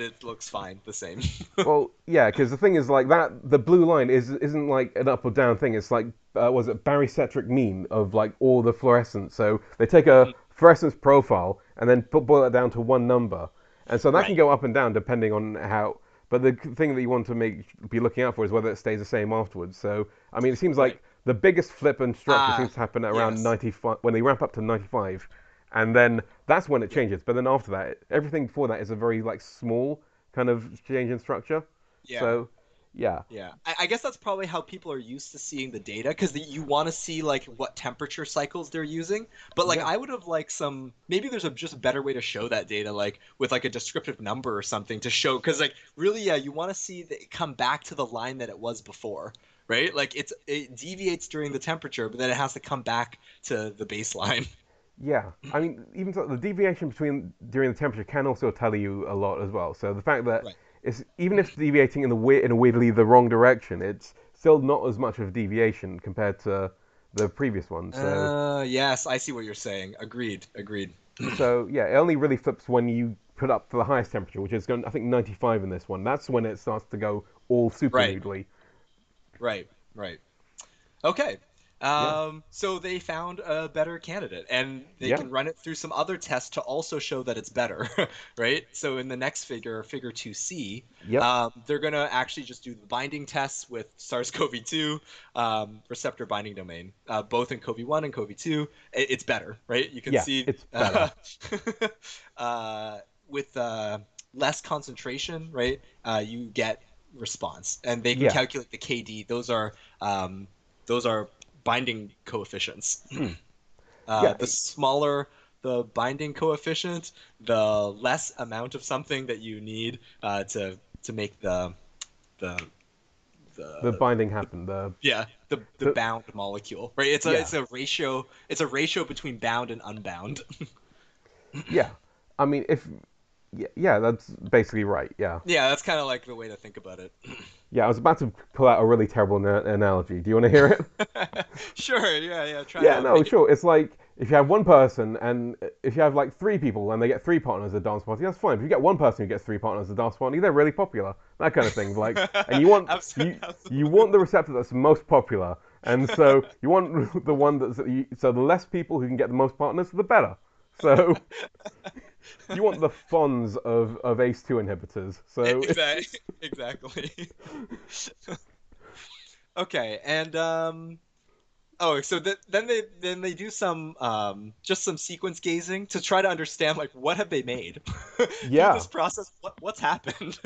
it looks fine, the same. Well, yeah, because the thing is like that. The blue line isn't like an up or down thing. It's like was it barycentric mean of like all the fluorescence. So they take a Mhm. fluorescence profile and then boil it down to one number, and so that can Right. go up and down depending on how. But the thing that you want to be looking out for is whether it stays the same afterwards. So I mean, it seems Right. like the biggest flip in structure seems Ah, to happen at around yes. 95 when they ramp up to 95, and then that's when it Yep. changes. But then after that, everything before that is a very like small kind of change in structure. Yeah. So, yeah, Yeah, I guess that's probably how people are used to seeing the data because you want to see like what temperature cycles they're using. But like yeah, I would have like some maybe there's just a better way to show that data like with like a descriptive number or something to show because like really yeah you want to see that it come back to the line that it was before, right? Like it deviates during the temperature, but then it has to come back to the baseline. yeah. I mean, even so, the deviation between during the temperature can also tell you a lot as well. So the fact that Right. it's even if it's deviating in in a weirdly the wrong direction, it's still not as much of a deviation compared to the previous one. Yes, I see what you're saying. Agreed. Agreed. So yeah, it only really flips when you put up to the highest temperature, which is going, I think 95 in this one. That's when it starts to go all super Right. noodly. Right. Right. Okay. Yeah, So they found a better candidate, and they yeah, can run it through some other tests to also show that it's better, right? So in the next figure 2C, yep, they're gonna actually just do the binding tests with SARS-CoV-2 receptor binding domain, both in CoV-1 and CoV-2. It's better, right? You can yeah. see It's better. uh, with less concentration, right? You get response, and they can Yeah, calculate the KD. Those are binding coefficients. mm. Yeah, The smaller the binding coefficient, the less amount of something that you need to make the The the binding happened. The yeah, the so bound molecule, right? It's a yeah, it's a ratio. It's a ratio between bound and unbound. yeah. I mean, if yeah, that's basically right. Yeah, Yeah, that's kind of like the way to think about it. yeah. I was about to pull out a really terrible analogy. Do you want to hear it? Sure, yeah, yeah. Try it Yeah, out. no, Make it. sure. It's like if you have one person and if you have like three people and they get three partners at a dance party, that's fine. If you get one person who gets three partners at a dance party, they're really popular. That kind of thing. Like, and you want the Absolutely. receptor that's most popular, and so you want the one that's so the less people who can get the most partners, the better. So you want the Fonz of ACE2 inhibitors. So it's Exactly. Exactly. Okay, and oh, so then they do some just some sequence gazing to try to understand like what have they made through yeah, this process. What's happened?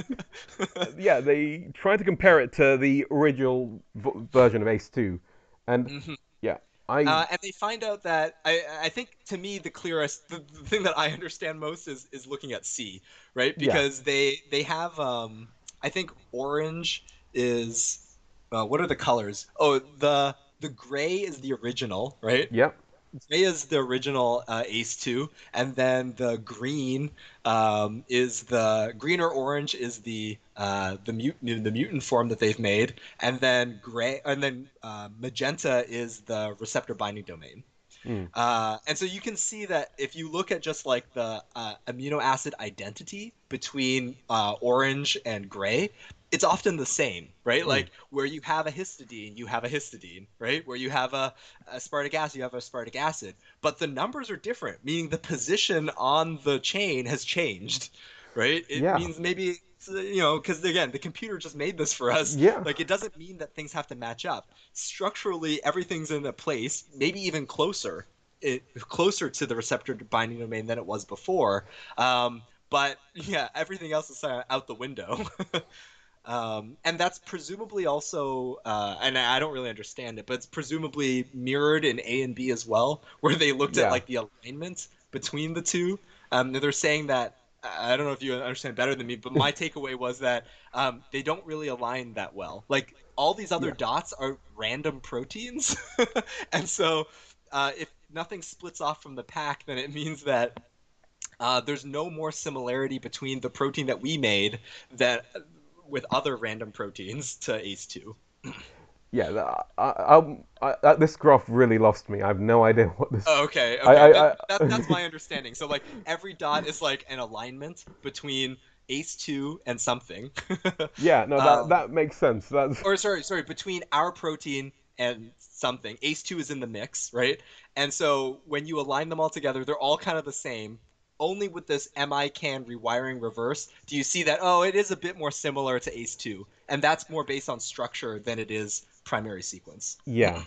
yeah. They try to compare it to the original version of ACE2, and Mhm. yeah, I And they find out that I think to me the clearest the thing that I understand most is looking at C, right? yeah. Because they have I think orange is what are the colors? Oh, the gray is the original, right? Yep. Gray is the original ACE2, and then the green is the green or orange is the mutant form that they've made, and then magenta is the receptor binding domain. Mm. And so you can see that if you look at just like the amino acid identity between orange and gray, it's often the same, right? Mm. Like where you have a histidine, you have a histidine, right? Where you have a aspartic acid, you have aspartic acid. But the numbers are different, meaning the position on the chain has changed, right? It Yeah. means maybe, because again, the computer just made this for us. Yeah. Like it doesn't mean that things have to match up. Structurally, everything's in a place, maybe even closer to the receptor binding domain than it was before. But yeah, everything else is out the window. And that's presumably also, and I don't really understand it, but it's presumably mirrored in A and B as well, where they looked at Yeah. like the alignment between the two. They're saying that I don't know if you understand better than me, but my takeaway was that they don't really align that well. Like all these other Yeah. dots are random proteins, and so if nothing splits off from the pack, then it means that there's no more similarity between the protein that we made that with other random proteins to ACE2. Yeah. This graph really lost me. I have no idea what this. Oh, okay, I. okay. I. That's my understanding. So like every dot is like an alignment between ACE2 and something. Yeah. No. That um, that makes sense. That's. or sorry, between our protein and something. ACE2 is in the mix, right? And so when you align them all together, they're all kind of the same. Only with this MICAN rewiring reverse do you see that, oh, it is a bit more similar to ACE2. And that's more based on structure than it is primary sequence. Yeah.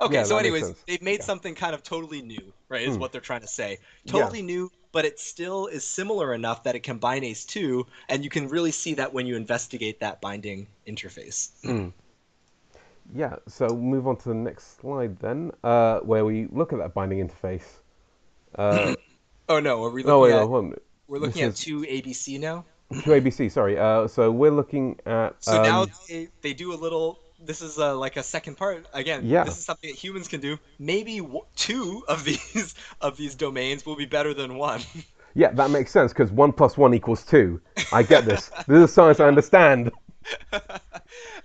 Okay, Yeah. so That makes anyways, sense. they've made Yeah. something kind of totally new, right? Is Mm. what they're trying to say. Yeah. Totally new, but it still is similar enough that it can bind ACE2, and you can really see that when you investigate that binding interface. Mm. Yeah. So move on to the next slide then, where we look at that binding interface. Uh. Oh no, are we No. looking Wait. No. at Hold on. we're looking This at is two ABC now? two ABC. Sorry. So we're looking at So now they do a little. This is like a second part. Again, Yeah. this is something that humans can do. Maybe two of these of these domains will be better than one. Yeah, that makes sense because 1 + 1 = 2. I get this. This is science I Yeah. understand.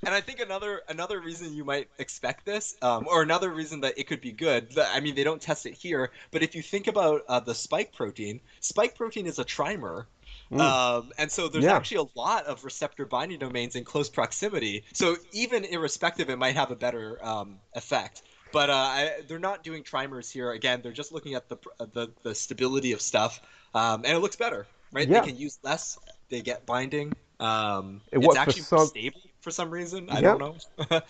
And I think another reason you might expect this, or another reason that it could be good. I mean, they don't test it here, but if you think about the spike protein is a trimer. Mm. And so there's Yeah. actually a lot of receptor binding domains in close proximity. So even irrespective, it might have a better effect. But they're not doing trimers here. Again, they're just looking at the stability of stuff, and it looks better, right? They Yeah. can use less. They get binding. It It's works for actually more SARS. stable for some reason. I don't Yep. know.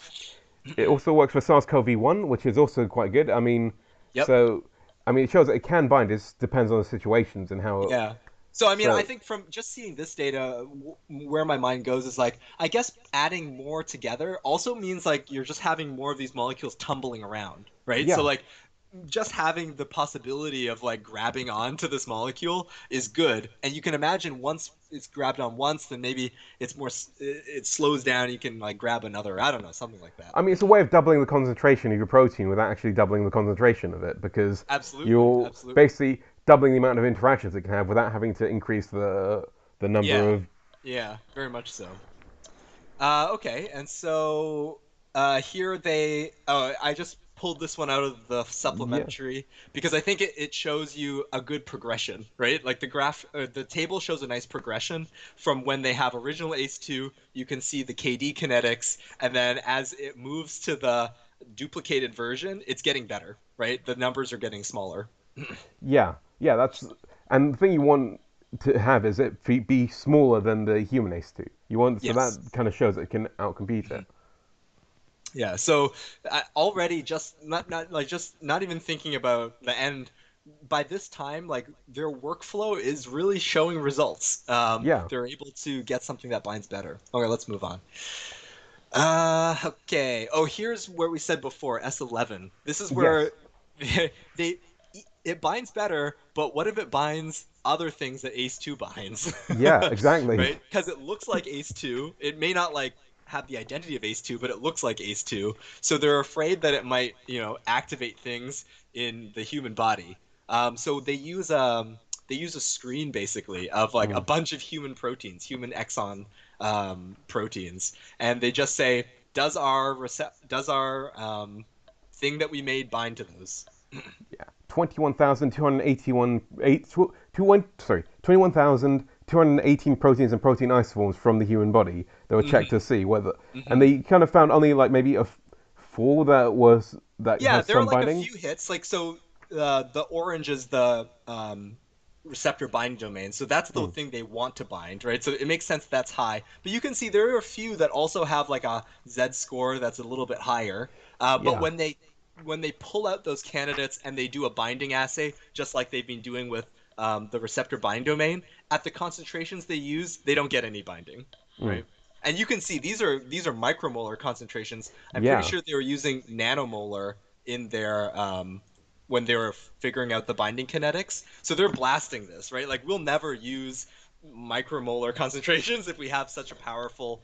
It also works for SARS-CoV-1, which is also quite good. I mean, Yep. so I mean, it shows that it can bind. It just depends on the situations and how. Yeah. So I mean, I So think from just seeing this data, where my mind goes is like, I guess adding more together also means like you're just having more of these molecules tumbling around, right? So yeah. like just having the possibility of like grabbing onto this molecule is good. And you can imagine once it's grabbed on once, then maybe it's more it slows down. You can like grab another. I don't know, something like that. I mean, it's a way of doubling the concentration of your protein without actually doubling the concentration of it, because Absolutely, you're absolutely. basically doubling the amount of interactions it can have without having to increase the number Yeah, of. yeah, very much so. Okay, and so here I just pulled this one out of the Yeah, supplementary because I think it shows you a good progression, right? Like the table shows a nice progression from when they have original ACE2, you can see the KD kinetics, and then as it moves to the duplicated version, it's getting better, right? The numbers are getting smaller. yeah. And the thing you want to have is it be smaller than the human ACE2. You want so that Yes. kind of shows that it can outcompete it. Mhm. Yeah, so already just not even thinking about the end. By this time, like their workflow is really showing results. Yeah. They're able to get something that binds better. Okay, let's move on. Okay. Oh, here's where we said before, S11. This is where Yes. they it binds better, but what if it binds other things that ACE2 binds? Yeah. Exactly. Right? Because it looks like ACE2. It may not like have the identity of ACE2, but it looks like ACE2. So they're afraid that it might, activate things in the human body. So they use a screen basically of like a Mm. bunch of human proteins, human exon proteins, and they just say, does our thing that we made bind to those? 21,281 21,218 proteins and protein isoforms from the human body that were checked Hmm. to see whether, and Hmm. they kind of found only like maybe four that Yeah, has there are some like a binding. few hits. Like so, the orange is the receptor binding domain. So that's the Mm. thing they want to bind, right? So it makes sense that's high. But you can see there are a few that also have like a Z score that's a little bit higher. But Yeah, when they pull out those candidates and they do a binding assay, just like they've been doing with the receptor binding domain, at the concentrations they use, they don't get any binding, mm. right? And you can see these are micromolar concentrations. I'm pretty Yeah, sure they were using nanomolar in their when they were figuring out the binding kinetics. So they're blasting this, right? Like we'll never use micromolar concentrations if we have such a powerful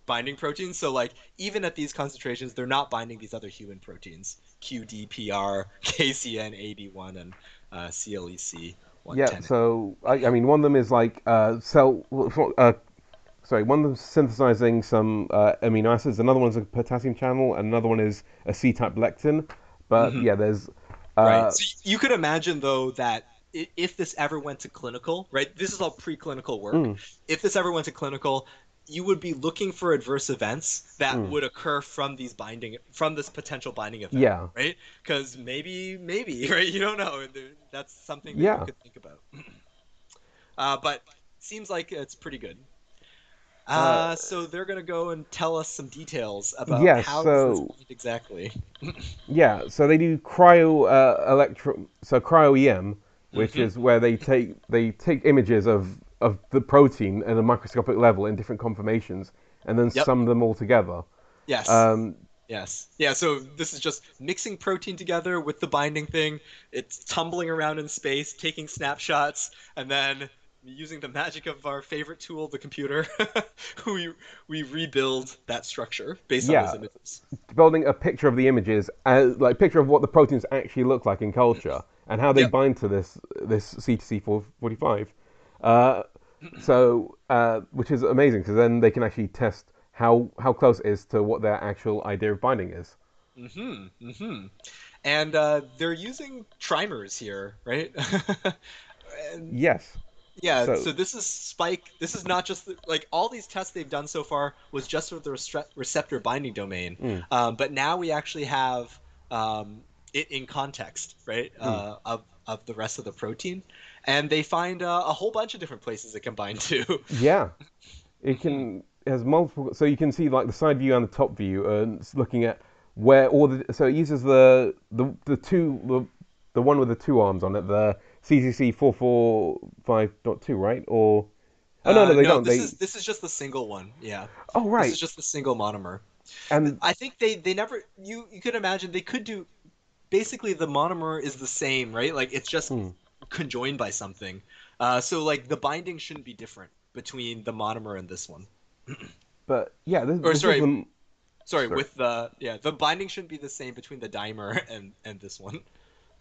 binding protein. So like even at these concentrations, they're not binding these other human proteins: QDPR, KCN, AD1, and CLEC yeah. 110. So I mean, one of them is like sorry, one of them's synthesizing some amino acids. Another one's a potassium channel, and another one is a C-type lectin. But Mm-hmm. yeah, there's Right. uh, So you could imagine though that if this ever went to clinical, right? This is all preclinical work. mm, If this ever went to clinical, you would be looking for adverse events that mm, would occur from this potential binding event, yeah, right? Because maybe, right? You don't know. That's something that you yeah. could think about. But seems like it's pretty good. Uh, So they're gonna go and tell us some details about yes, how does this so bind exactly. yeah, so they do cryo-EM, which Hmm. is where they take images of the protein at a microscopic level in different conformations and then Yep. sum them all together. Yes. Um, Yes. Yeah, so this is just mixing protein together with the binding thing. It's tumbling around in space, taking snapshots, and then using the magic of our favorite tool, the computer, we we rebuild that structure based on those yeah, images. building a picture of the images, like picture of what the proteins actually look like in culture and how they Yep. bind to this C445. Uh, which is amazing because then they can actually test how close it is to what their actual idea of binding is. Mm-hmm. Mm-hmm. And they're using trimers here, right? And Yes. yeah, So so this is Spike. This is not just like all these tests they've done so far was just with the receptor binding domain. mm, But now we actually have it in context, right? mm, Of the rest of the protein, and they find a whole bunch of different places it can bind to. yeah, Hmm. it has multiple. So you can see like the side view and the top view, and it's looking at where all the. So it uses the one with the two arms on it, the CCC 445.2, right? Or oh no, they No, don't. this is just the single one. Yeah, Oh this is right, just the single monomer. and I think they never you could imagine they could do. basically the monomer is the same, right? Like it's just Hmm. conjoined by something. So like the binding shouldn't be different between the monomer and this one. But yeah, Or this is sorry, the sorry, sorry. with the binding shouldn't be the same between the dimer and this one.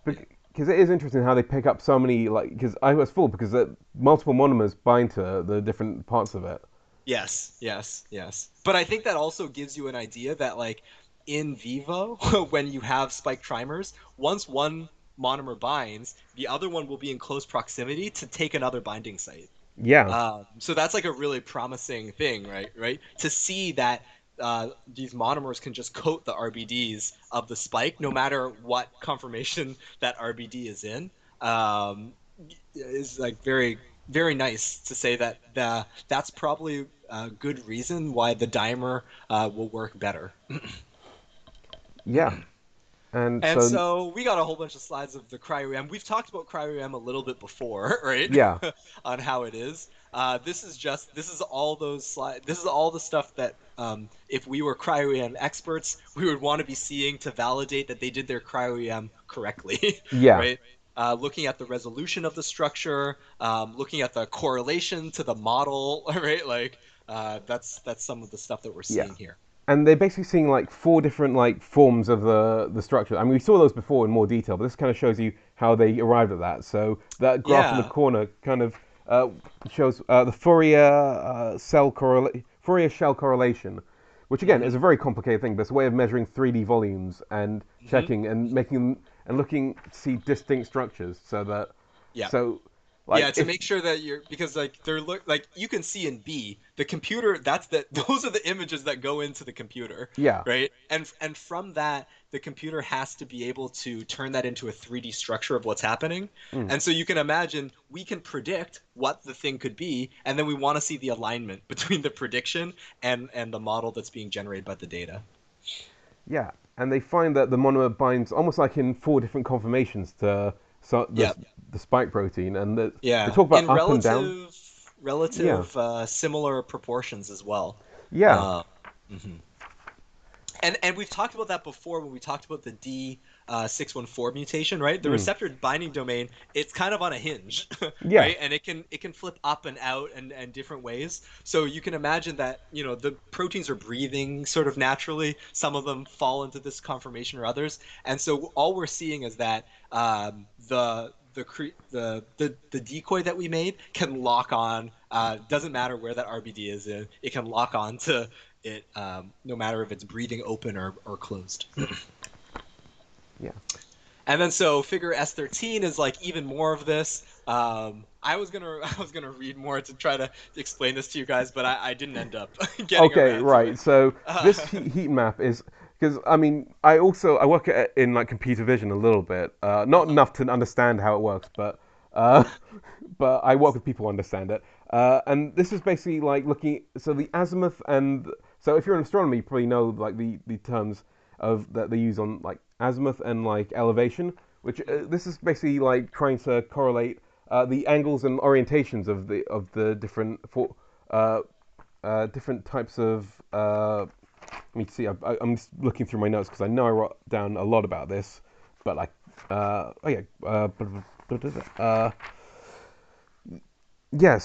Yeah. Because it is interesting how they pick up so many, like, because I was fooled because multiple monomers bind to the different parts of it. Yes, yes, yes. But I think that also gives you an idea that like in vivo, when you have spike trimers, once one monomer binds, the other one will be in close proximity to take another binding site. Yeah, So that's like a really promising thing, right? Right? To see that these monomers can just coat the RBDs of the spike, no matter what conformation that RBD is in, um, is like very, very nice to say that that's probably a good reason why the dimer will work better. yeah, and And so so we got a whole bunch of slides of the CryoEM. We've talked about CryoEM a little bit before, right? yeah, On how it is. This is all those slides. This is all the stuff that if we were CryoEM experts, we would want to be seeing to validate that they did their CryoEM correctly, yeah, right? Looking at the resolution of the structure, looking at the correlation to the model, right? Like that's some of the stuff that we're yeah. seeing here. And they're basically seeing like four different like forms of the structure. I mean, we saw those before in more detail, but this kind of shows you how they arrived at that. So that graph in the Yeah. corner kind of shows the Fourier shell correlation, which again is Hmm. a very complicated thing, but it's a way of measuring 3D volumes and Hmm. checking and making them and looking to see distinct structures. Yeah. So like Yeah, to if make sure that you're because like they're look like you can see in B, the computer that's the those are the images that go into the computer, yeah. right? And from that, the computer has to be able to turn that into a 3D structure of what's happening. Mm. And so you can imagine we can predict what the thing could be, and then we want to see the alignment between the prediction and the model that's being generated by the data. Yeah, and they find that the monomer binds almost like in four different conformations to so Yeah. the spike protein, and they Yeah. talk about In up and down. Yeah, relative similar proportions as well. yeah, Uh, mhm. And we've talked about that before when we talked about the D614 mutation, right? The mm, receptor binding domain, it's kind of on a hinge, yeah, right? And it can flip up and out and different ways. So you can imagine that, the proteins are breathing sort of naturally. Some of them fall into this conformation or others. And so all we're seeing is that the decoy that we made can lock on. Doesn't matter where that RBD is in, it can lock on to it, no matter if it's breathing open or closed. yeah. And then so figure S13 is like even more of this. I was gonna I was gonna read more to try to explain this to you guys, but I didn't end up getting Okay, around to right. it. So Uh, this heat map is because I mean I work in like computer vision a little bit, not uh-huh. enough to understand how it works, uh, but I work with people who understand it. And this is basically like looking so the azimuth and so if you're in astronomy, you probably know like the terms of that they use on like azimuth and like elevation, which this is basically like trying to correlate the angles and orientations of the uh, different types of. Let me see. I'm just looking through my notes because I know I wrote down a lot about this, but like, oh yeah, yeah.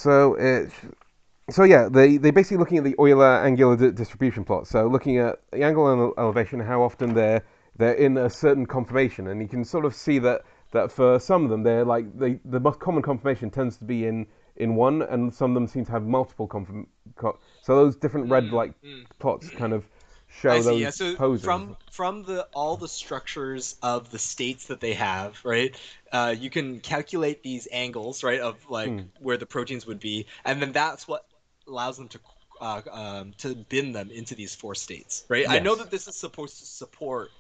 So yeah, they basically looking at the Euler angular distribution plot. So looking at the angle and elevation, how often they're in a certain conformation, and you can sort of see that for some of them, the most common conformation tends to be in one, and some of them seem to have multiple so those different red like Mm. plots kind of I show see. Yeah. those So poses. from the all the structures of the states that they have, right? You can calculate these angles, right, of like Hmm. where the proteins would be, and then that's what allows them to bin them into these four states, right? I know Yes. that this is supposed to support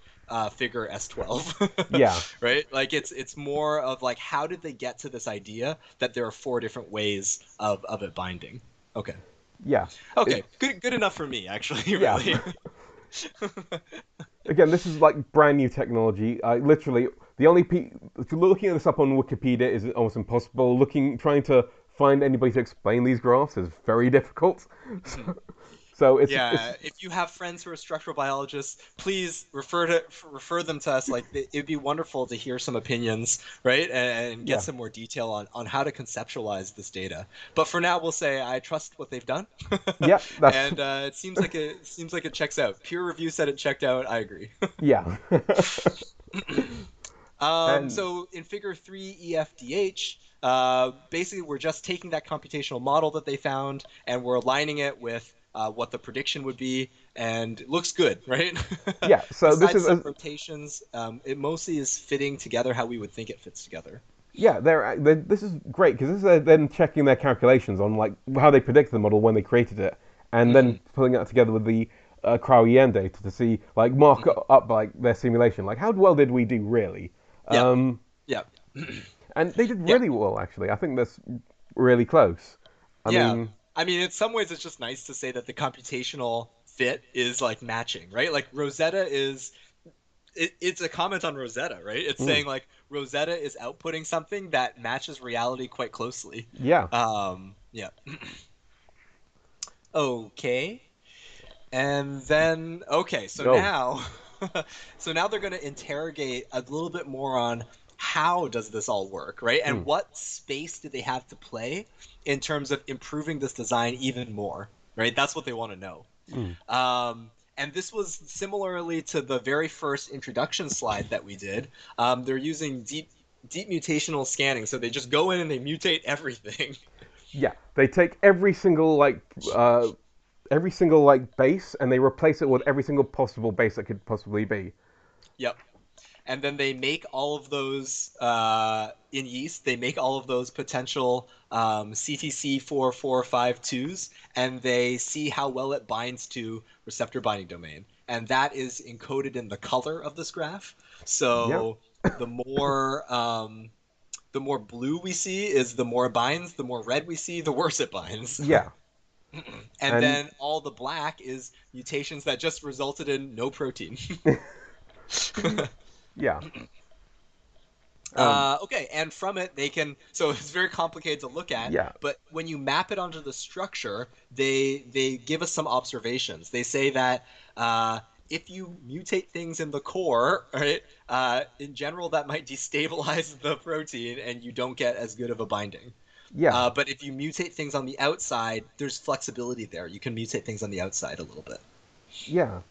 figure S12, Yeah. right? Like it's more of like how did they get to this idea that there are four different ways of it binding? Okay. Yeah. Okay. It's Good enough for me, actually, yeah. really. Again, this is like brand new technology. Literally, the only looking at this up on Wikipedia is almost impossible. Trying to find anybody to explain these graphs is very difficult. So, So it's Yeah, if you have friends who are structural biologists, please refer them to us. Like it'd be wonderful to hear some opinions, right, and get yeah, some more detail on how to conceptualize this data. But for now, we'll say I trust what they've done, yeah, that's and it seems like it checks out. Peer review said it checked out. I agree. yeah. And So in Figure 3 EFDH, basically we're just taking that computational model that they found and we're aligning it with what the prediction would be, and it looks good, right? yeah, so this Besides is some a, rotations, it mostly is fitting together how we would think it fits together. yeah, this is great because this is them checking their calculations on like how they predicted the model when they created it, and then Hmm. pulling that together with the CryoEM data to see like mark Hmm. up like their simulation, like how well did we do really? Yep. Um, Yep. and they did Yeah. really well actually. I think that's really close. I Yeah. mean, I mean, in some ways, it's just nice to say that the computational fit is like matching, right? Like Rosetta is it's a comment on Rosetta, right? It's mm, saying like Rosetta is outputting something that matches reality quite closely. yeah, Yeah. Okay. And then okay, so oh, now so now they're going to interrogate a little bit more on how does this all work, right? And mm, what space do they have to play in terms of improving this design even more, right? That's what they want to know. mm, And this was similarly to the very first introduction slide that we did. They're using deep mutational scanning, so they just go in and they mutate everything. yeah. They take every single like base and they replace it with every single possible base that could possibly be. Yep. And then they make all of those in yeast. They make all of those potential CTC 4452s, and they see how well it binds to receptor binding domain. And that is encoded in the color of this graph. Yeah, So the more the more blue we see is the more it binds. The more red we see, the worse it binds. yeah, And and then all the black is mutations that just resulted in no protein. yeah, um, Okay, and from it they can. So it's very complicated to look at, yeah, but when you map it onto the structure, they give us some observations. They say that if you mutate things in the core, right, in general that might destabilize the protein, and you don't get as good of a binding. yeah, But if you mutate things on the outside, there's flexibility there. You can mutate things on the outside a little bit. yeah.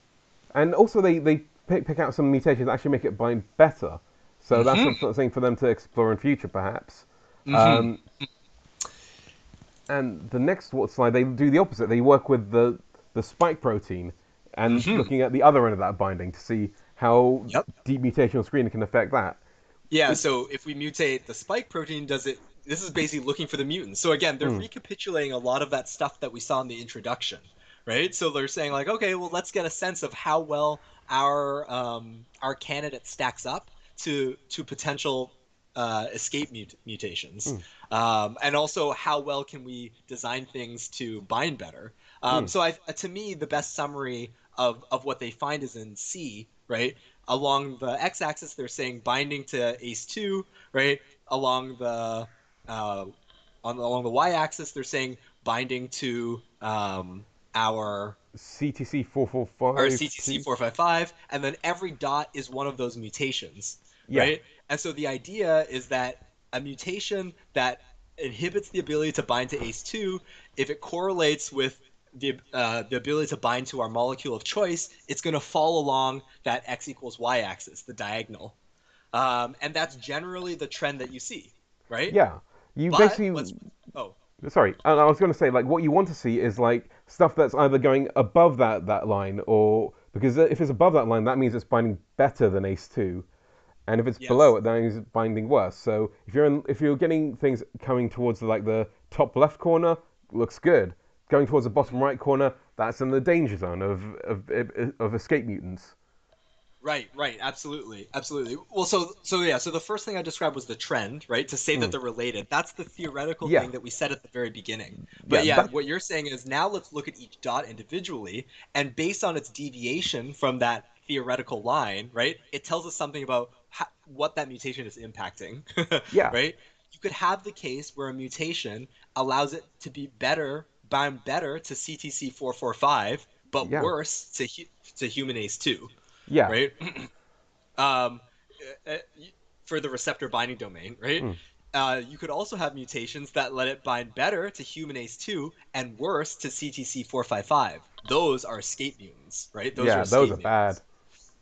And also they pick out some mutations that actually make it bind better. So that's Mm-hmm. something for them to explore in future, perhaps. Mm-hmm. Um, and the next slide, they do the opposite. They work with the spike protein and Mm-hmm. looking at the other end of that binding to see how Yep. deep mutational screening can affect that. Yeah, It, so if we mutate the spike protein, does it? This is basically looking for the mutants. So again, they're mm, recapitulating a lot of that stuff that we saw in the introduction, right? So they're saying like, okay, well, let's get a sense of how well our candidate stacks up to potential escape mutations, mm, and also how well can we design things to bind better. mm, To me, the best summary of what they find is in C, right? Along the x-axis, they're saying binding to ACE2, right? Along the uh, along the y-axis, they're saying binding to our CTC or 445 CTC two. 455, and then every dot is one of those mutations, Yeah, right? And so the idea is that a mutation that inhibits the ability to bind to ACE2, if it correlates with the ability to bind to our molecule of choice, it's going to fall along that x equals y axis, the diagonal. And that's generally the trend that you see, right? yeah. You But basically what's oh sorry, and I was going to say like what you want to see is like stuff that's either going above that line or because if it's above that line, that means it's binding better than ACE2, and if it's below yes. it, that means it's binding worse. So if you're getting things coming towards like the top left corner, looks good. Going towards the bottom right corner, that's in the danger zone of escape mutants. Right, right, absolutely, absolutely. Well, so yeah, so the first thing I described was the trend, right? To say that Mm. they're related. That's the theoretical Yeah, thing that we said at the very beginning. But yeah, yeah, that what you're saying is now let's look at each dot individually, and based on its deviation from that theoretical line, right? It tells us something about what that mutation is impacting, yeah, right? You could have the case where a mutation allows it to be better bound better to CTC445, but Yeah. worse to human ACE2, Yeah. right? um, uh, for the receptor binding domain, right? Mm. You could also have mutations that let it bind better to human ACE2 and worse to CTC455. Those are escape mutants, right? Those are Yeah. Those are escape bad. mutants.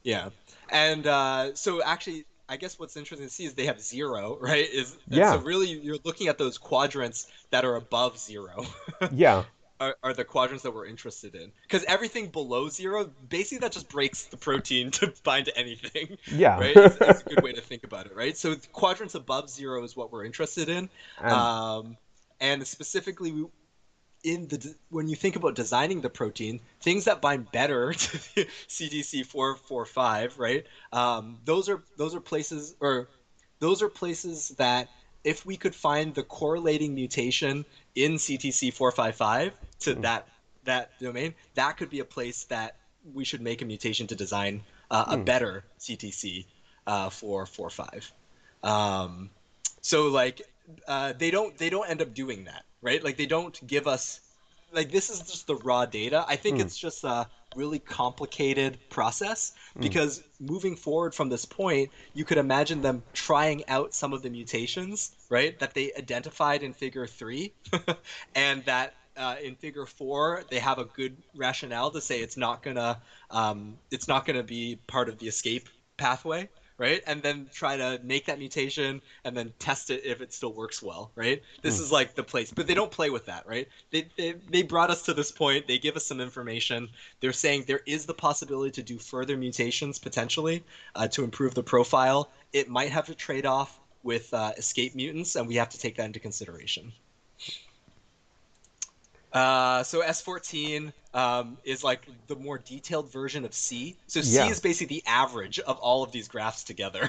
Yeah. And so actually, I guess what's interesting to see is they have zero, right? And so Yeah. really you're looking at those quadrants that are above zero. Yeah. Are the quadrants that we're interested in. Because everything below zero, basically that just breaks the protein to bind to anything, Yeah. right? Is a good way to think about it, right? So quadrants above zero is what we're interested in. And Um, and specifically, when you think about designing the protein, things that bind better to the CTC445, right? Those are places, or those are places that if we could find the correlating mutation in CTC455 to mm, that domain, that could be a place that we should make a mutation to design a mm, better CTC 445. Um, so like they don't end up doing that, right? Like they don't give us, like, this is just the raw data. I think mm, it's just a really complicated process mm, because moving forward from this point, you could imagine them trying out some of the mutations, right, that they identified in Figure 3, and that in Figure 4 they have a good rationale to say it's not gonna be part of the escape pathway, right? And then try to make that mutation and then test it if it still works well, right? This mm. is like the place, but they don't play with that, right? They brought us to this point. They give us some information. They're saying there is the possibility to do further mutations potentially to improve the profile. It might have to trade off with escape mutants, and we have to take that into consideration. So S14 is like the more detailed version of C. So C Yeah. is basically the average of all of these graphs together.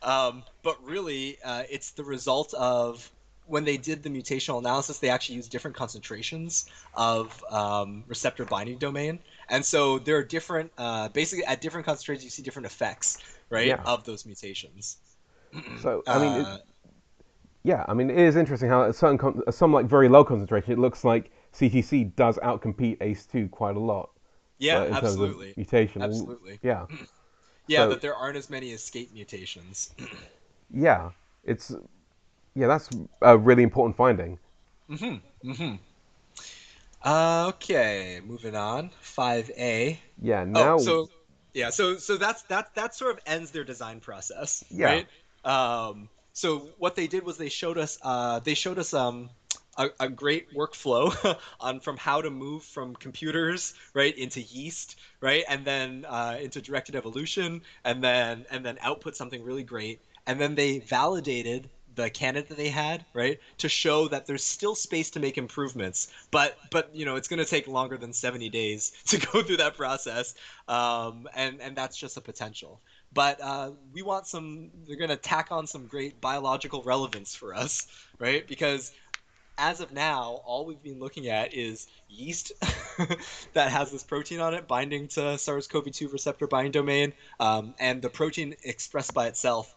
But really, it's the result of when they did the mutational analysis, they actually used different concentrations of receptor binding domain. And so there are different, basically at different concentrations, you see different effects, right, Yeah. of those mutations. So I mean, uh, yeah. I mean, it is interesting how at some like very low concentration, it looks like CTC does outcompete ACE2 quite a lot. yeah, But in terms of absolutely. mutation, Absolutely. yeah. Yeah, So that there aren't as many escape mutations. yeah, it's yeah, that's a really important finding. hmm hmm Okay, moving on. 5A. Yeah. Oh, Now, so yeah, so that sort of ends their design process, yeah. right? So what they did was they showed us a great workflow on from how to move from computers, right, into yeast, right, and then into directed evolution, and then output something really great, and then they validated the candidate that they had, right, to show that there's still space to make improvements, but it's going to take longer than 70 days to go through that process, and that's just a potential. But we want some. They're going to tack on some great biological relevance for us, right? Because as of now, all we've been looking at is yeast that has this protein on it binding to SARS-CoV-2 receptor binding domain, and the protein expressed by itself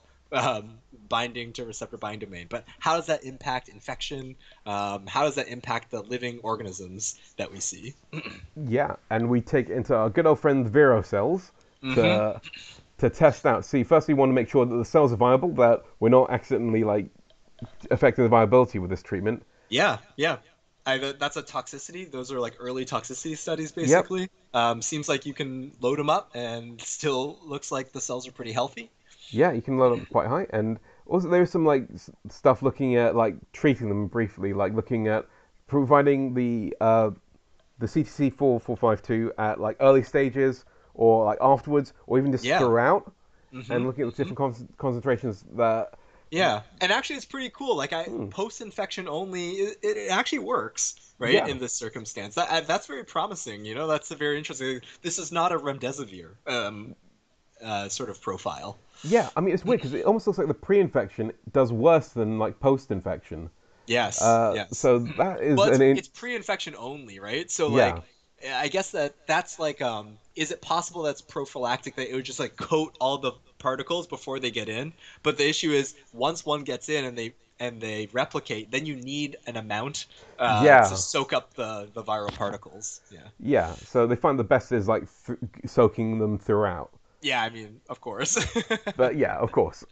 binding to receptor binding domain. But how does that impact infection? How does that impact the living organisms that we see? Yeah, and we take it into our good old friend Vero cells hmm to test out. See, first we want to make sure that the cells are viable, that we're not accidentally like affecting the viability with this treatment. Yeah, yeah. That's a toxicity. Those are like early toxicity studies, Yep. basically. Seems like you can load them up, and still looks like the cells are pretty healthy. Yeah, you can load up quite high, and also there's some like stuff looking at like treating them briefly, like looking at providing the CTC 4452 at like early stages or like afterwards, or even just Yeah. throughout, hmm and looking at the hmm different concentrations that. Yeah. And actually, it's pretty cool. Like, Hmm, post-infection only, it actually works, right? yeah, In this circumstance, that's very promising. That's a very interesting. This is not a remdesivir sort of profile. yeah. I mean, it's weird because it almost looks like the pre-infection does worse than like post-infection. Yes. Yes. So that is Well, it's an it's pre-infection only, right? So yeah, like, I guess that's like, is it possible that's prophylactic, that it would just like coat all the particles before they get in? But the issue is once one gets in and and they replicate, then you need an amount to Yeah, soak up the viral particles. Yeah. yeah. So they find the best is like soaking them throughout. Yeah, I mean, of course. But yeah, of course.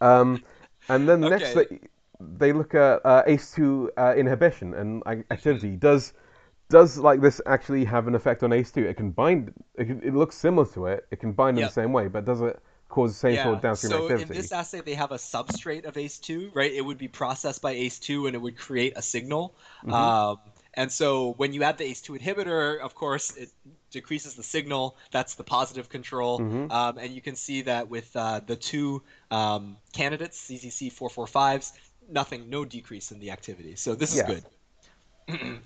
And then the next Okay. they look at ACE2 inhibition and Mhm. activity. Does like this actually have an effect on ACE2? It can bind. It looks similar to it. It can bind in the Yep. same way, but does it cause the same sort Yeah. of downstream So in activity? this assay, they have a substrate of ACE2, right? It would be processed by ACE2 and it would create a signal. Mm-hmm. Um, and so when you add the ACE2 inhibitor, of course, it decreases the signal. That's the positive control. Mm-hmm. And you can see that with the two candidates, CCC445s, nothing, no decrease in the activity. So this is Yeah. good.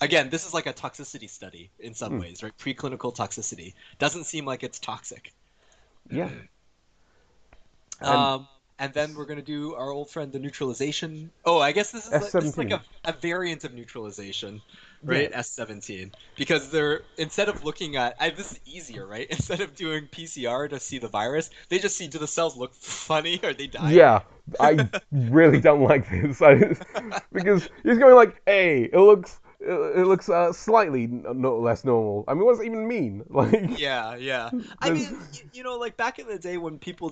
Again, this is like a toxicity study in some Mm. ways, right? Preclinical toxicity. Doesn't seem like it's toxic. Yeah. And Um, and then we're gonna do our old friend, the neutralization. Oh, I guess this is like S17. a variant of neutralization, Yeah. right? S17, because they're instead of looking at this is easier, right? Instead of doing PCR to see the virus, they just see do the cells look funny, are they dying? Yeah. I really don't like this because he's going like, "Hey, it looks slightly no less normal." I mean, what does it even mean? Like, Yeah, yeah. I there's mean, like back in the day when people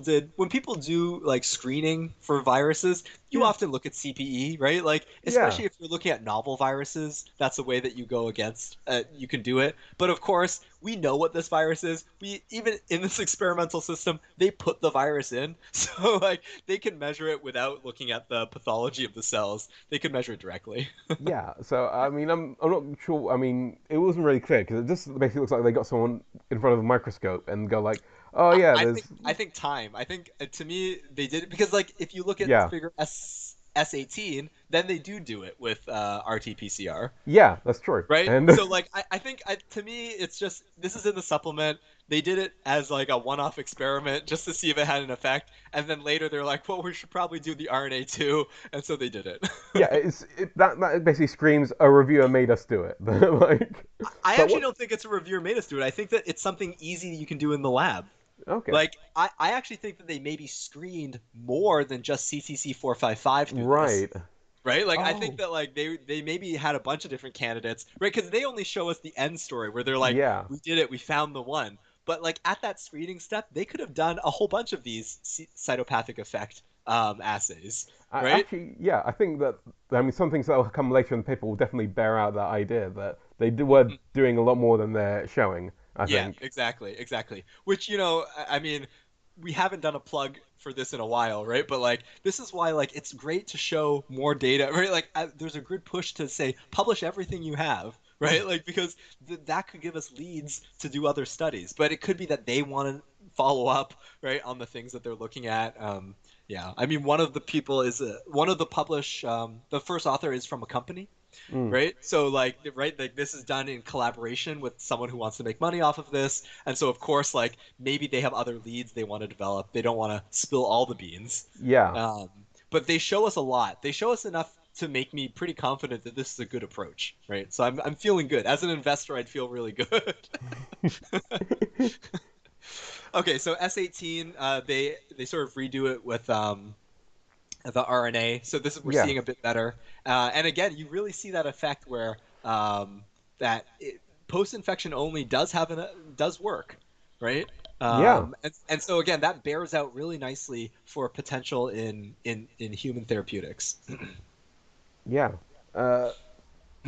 do like screening for viruses, you yeah, often look at CPE, right? Like yeah, especially if you're looking at novel viruses, that's a way that you go against. You can do it. But of course, we know what this virus is. We even in this experimental system, they put the virus in. So like they can measure it without looking at the pathology of the cells. They can measure it directly. yeah. So I mean, I'm not sure. I mean, it wasn't really clear because it just basically looks like they got someone in front of a microscope and go like, "Oh yeah, there's I think time. I think to me they did it because like if you look at yeah, figure S18, then they do it with RT-PCR, yeah, that's true." right? And So like I think to me it's just this is in the supplement. They did it as like a one-off experiment just to see if it had an effect, and then later they're like, well, we should probably do the RNA too, and so they did it. yeah, that basically screams a reviewer made us do it. Like, I but actually what? don't think it's a reviewer made us do it. I think that it's something easy you can do in the lab. Okay, Like, I actually think that they maybe screened more than just CCC455 through this, right. right? Like, I think Oh, that like they maybe had a bunch of different candidates, right? Because they only show us the end story where they're like, yeah. we did it, we found the one. But like at that screening step, they could have done a whole bunch of these cytopathic effect assays, right? Actually, yeah, I think that I mean some things that will come later in the paper will definitely bear out that idea that were Mhm. doing a lot more than they're showing. I Yeah, think. exactly, exactly. Which, I mean, we haven't done a plug for this in a while, right? But like, this is why like it's great to show more data, right? Like, there's a good push to say publish everything you have, Mm. right? Like because that could give us leads to do other studies, but it could be that they want to follow up, right, on the things that they're looking at. Yeah, I mean, one of the people is one of the publish. The first author is from a company, Mm. right? So like right like this is done in collaboration with someone who wants to make money off of this. And so of course like maybe they have other leads they want to develop. They don't want to spill all the beans. Yeah. Um, but they show us a lot. They show us enough to make me pretty confident that this is a good approach, right? So I'm feeling good. As an investor, I'd feel really good. Okay, so S18 they sort of redo it with the RNA. So this is we're Yeah. seeing a bit better. And again, you really see that effect where that post-infection only does work, right? Yeah. And so again, that bears out really nicely for potential in human therapeutics. Yeah. Uh,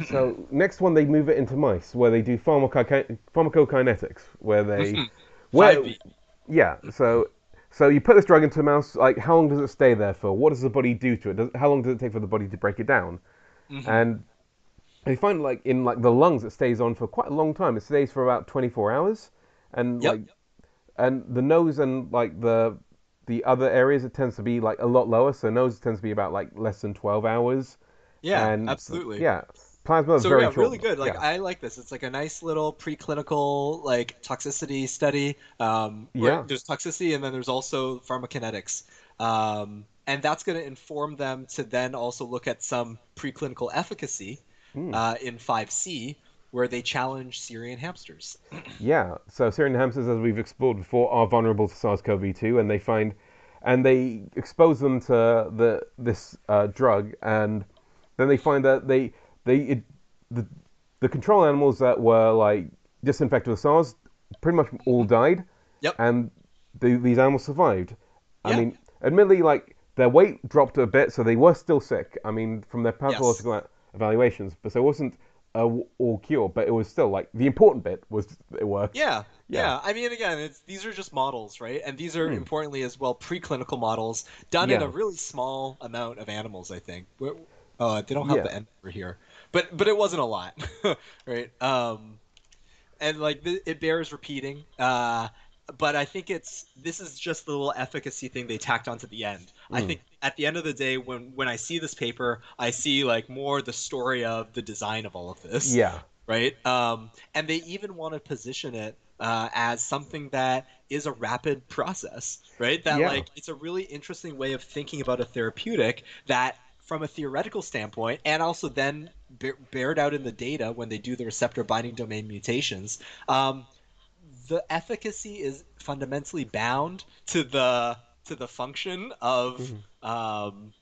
so next one they move it into mice where they do pharmacokinetics where they where 5B. yeah. So you put this drug into a mouse. Like how long does it stay there for? What does the body do to it? How long does it take for the body to break it down? Hmm. And they find like in like the lungs it stays on for quite a long time. It stays for about 24 hours, and Yep. like and the nose and like the other areas it tends to be like a lot lower. So nose tends to be about like less than 12 hours, Yeah, and absolutely. yeah, plasma So very yeah, short. really good. Like Yeah, I like this. It's like a nice little preclinical like toxicity study. Where yeah, there's toxicity and then there's also pharmacokinetics. And that's going to inform them to then also look at some preclinical efficacy mm, in 5C, where they challenge Syrian hamsters. yeah. So Syrian hamsters, as we've explored before, are vulnerable to SARS-CoV-2, and they expose them to this drug, and then they find that the the control animals that were like disinfected with SARS pretty much all Mhm. died, Yep. and these animals survived. I Yeah. mean, admittedly, like their weight dropped a bit, so they were still sick. I mean, from their Yes. pathological evaluations, but so it wasn't all cure. But it was still like the important bit was it worked. Yeah, Yeah. yeah. I mean, again, these are just models, right? And these are Hmm. importantly as well preclinical models done in a Yeah. really small amount of animals, I think. Oh, they don't have Yeah. the end over here, but it wasn't a lot, right? And like it bears repeating. But I think this is just the little efficacy thing they tacked onto the end. I Hmm. think at the end of the day, when I see this paper, I see like more the story of the design of all of this, Yeah. right? And they even want to position it as something that is a rapid process, right? That Yeah. like it's a really interesting way of thinking about a therapeutic that from a theoretical standpoint, and also then bared out in the data when they do the receptor binding domain mutations, um, the efficacy is fundamentally bound to the function Hmm. um,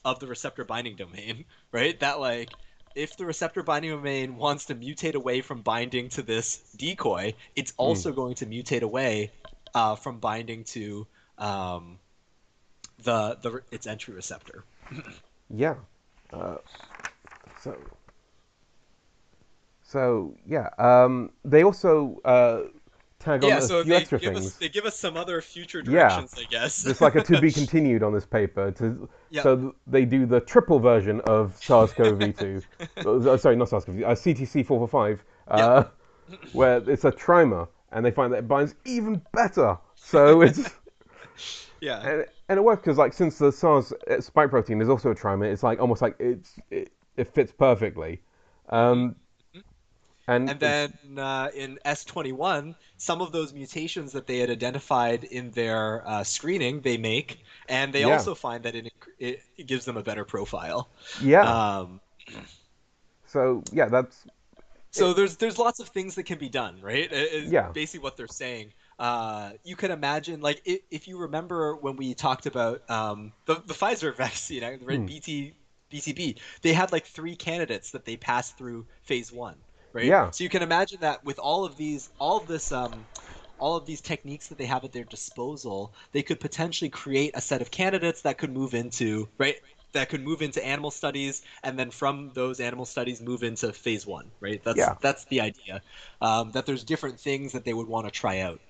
of the receptor binding domain, right? That like if the receptor binding domain wants to mutate away from binding to this decoy, it's Hmm. also going to mutate away from binding to um, the its entry receptor. Yeah. Uh, so yeah. They also tag on Yeah, a so few extra things. they give us some other future Yeah. directions, I guess. There's like a to be continued on this paper. Yep. So they do the triple version of SARS-CoV-2. Sorry, not SARS-CoV-2. CTC445, Yep. where it's a trimer, and they find that it binds even better. So it's Yeah. and it works because like since the SARS spike protein is also a trimer, it's like almost like it fits perfectly. hmm Um, and And it's then in S21, some of those mutations that they had identified in their screening, they make, and they yeah, also find that it gives them a better profile. yeah. Um, So yeah, that's so it. there's lots of things that can be done, right? Is Yeah. basically what they're saying. You can imagine, like, if you remember when we talked about the Pfizer vaccine, right? Hmm. BCB, they had like three candidates that they passed through phase one, right? Yeah. So you can imagine that with all of these techniques that they have at their disposal, they could potentially create a set of candidates that could move into, right? That could move into animal studies, and then from those animal studies move into phase one, right? Yeah. That's the idea. That there's different things that they would want to try out.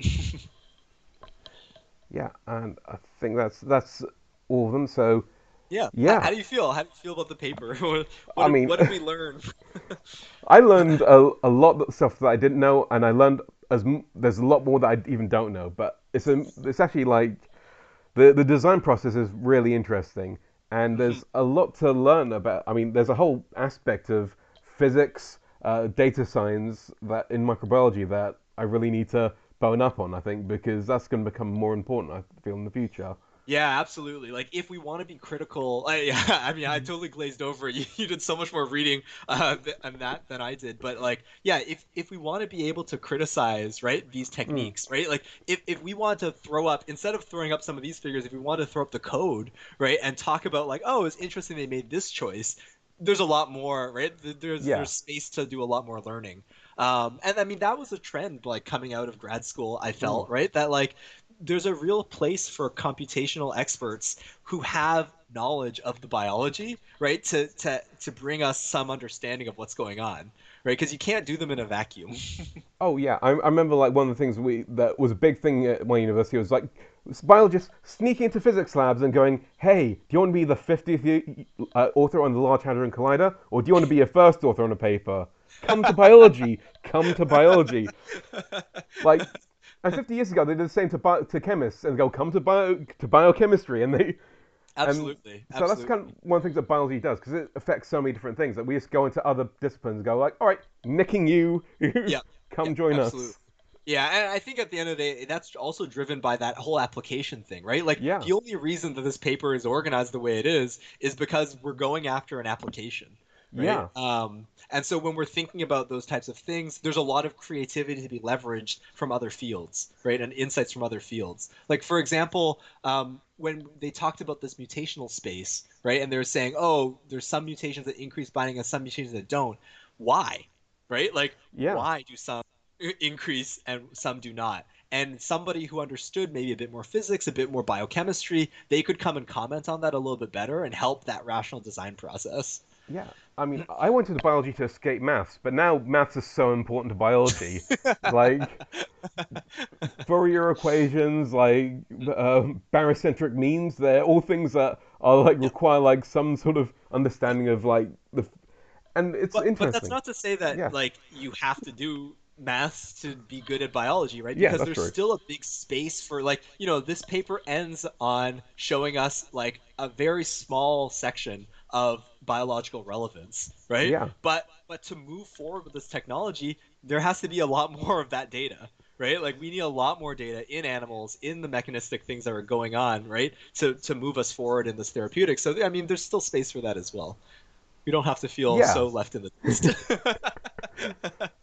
Yeah. And I think that's all of them. So Yeah. yeah. How do you feel? How do you feel about the paper? I mean, What did we learn? I learned a lot of stuff that I didn't know, and I learned there's a lot more that I even don't know. But it's actually like the design process is really interesting, and Mhm. there's a lot to learn about. I mean, there's a whole aspect of physics, data science that in microbiology that I really need to bone up on. I think because that's going to become more important. I feel in the future. Yeah, absolutely. Like, if we want to be critical, yeah, I mean, I Mhm. totally glazed over. You did so much more reading on that than I did. But like, yeah, if we want to be able to criticize, right, these Mm. techniques, right, like if we want to throw up instead of throwing up some of these figures, if we want to throw up the code, right, and talk about like, oh, it's interesting they made this choice. There's a lot more, right? Yeah. There's space to do a lot more learning. And I mean, that was a trend like coming out of grad school. I Mm. felt right that like there's a real place for computational experts who have knowledge of the biology, right? To bring us some understanding of what's going on, right? Because you can't do them in a vacuum. Oh yeah, I remember like one of the things we that was a big thing at my university was like biologists sneaking into physics labs and going, "Hey, do you want to be the 50th author on the Large Hadron Collider, or do you want to be a first author on a paper? Come to biology. Come to biology." Like, and 50 years ago they did the same to chemists and go, "Come to biochemistry," and they and Absolutely, so that's kind of absolutely. one of the things that biology does because it affects so many different things that we just go into other disciplines and go like, "All right, nicking you, Yeah, yeah, come join absolutely. us." Yeah, and I think at the end of the day, that's also driven by that whole application thing, right? Like Yeah. the only reason that this paper is organized the way it is because we're going after an application, right? Yeah, And so when we're thinking about those types of things, there's a lot of creativity to be leveraged from other fields, right? And insights from other fields. Like, for example, when they talked about this mutational space, right? And they were saying, oh, there's some mutations that increase binding and some mutations that don't. Why? Right? Like, yeah, why do some increase and some do not? And somebody who understood maybe a bit more physics, a bit more biochemistry, they could come and comment on that a little bit better and help that rational design process. yeah. I mean, I went into biology to escape maths, but now maths is so important to biology. Like Fourier equations, like barocentric means, they're all things that are like Yep. require like some sort of understanding of like and it's But that's interesting. not to say that Yeah, like you have to do maths to be good at biology, right? yeah, Because that's there's true. still a big space for like, this paper ends on showing us like a very small section of biological relevance, right? Yeah, But to move forward with this technology, there has to be a lot more of that data. Right? Like we need a lot more data in animals, in the mechanistic things that are going on, right? To move us forward in this therapeutic. So I mean, there's still space for that as well. We don't have to feel yeah. so left in the dust.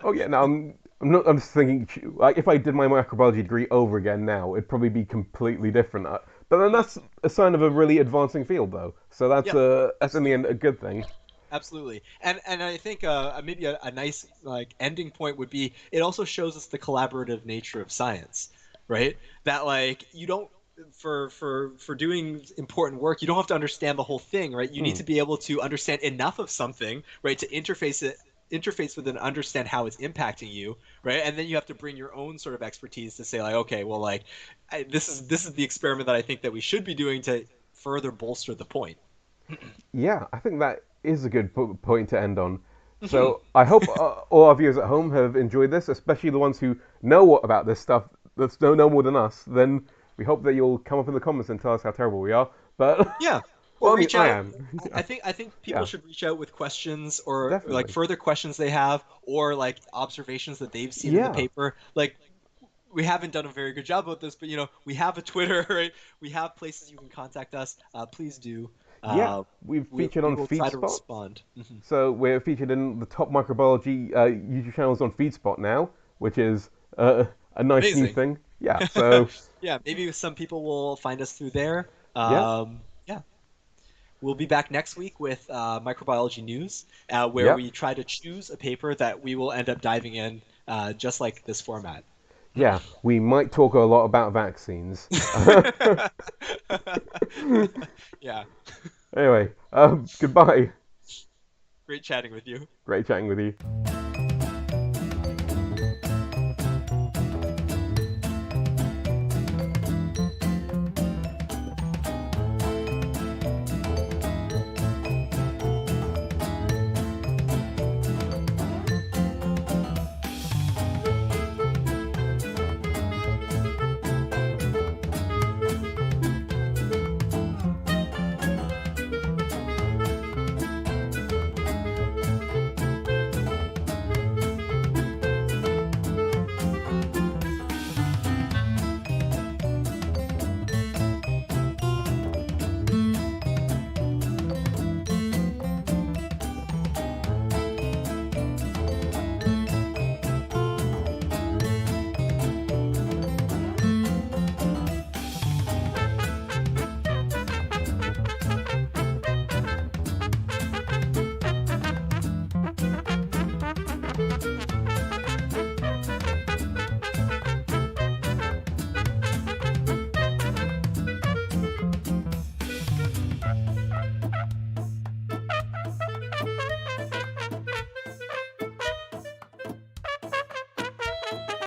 Oh yeah, no, I'm not. I'm just thinking, like, if I did my microbiology degree over again now, it'd probably be completely different. But then that's a sign of a really advancing field, though. So Yeah, that's in the absolutely, end a good thing. absolutely. And I think maybe a nice like ending point would be it also shows us the collaborative nature of science, right? That like you don't for doing important work, you don't have to understand the whole thing, right? You need Hmm. to be able to understand enough of something, right, to interface with it and understand how it's impacting you, right? And then you have to bring your own sort of expertise to say like, okay, well, like this is the experiment that I think that we should be doing to further bolster the point. Yeah, I think that is a good point to end on. So I hope all our viewers at home have enjoyed this, especially the ones who know what about this stuff that's know more than us. Then we hope that you'll come up in the comments and tell us how terrible we are. But Yeah. well, Or I mean, reach I out. am. I think people Yeah, should reach out with questions or like definitely. further questions they have or like observations that they've seen in the Yeah, paper. Like we haven't done a very good job about this, but we have a Twitter, right? We have places you can contact us. Please do. yeah. Uh, We've we featured we on will try to FeedSpot. respond. So we're featured in the top microbiology YouTube channels on FeedSpot now, which is a nice new Amazing. thing. Yeah. So Yeah, maybe some people will find us through there. yeah, Yeah. We'll be back next week with microbiology news, where yep, we try to choose a paper that we will end up diving in, just like this format. yeah. We might talk a lot about vaccines. Yeah, Anyway, goodbye. great chatting with you. Great chatting with you.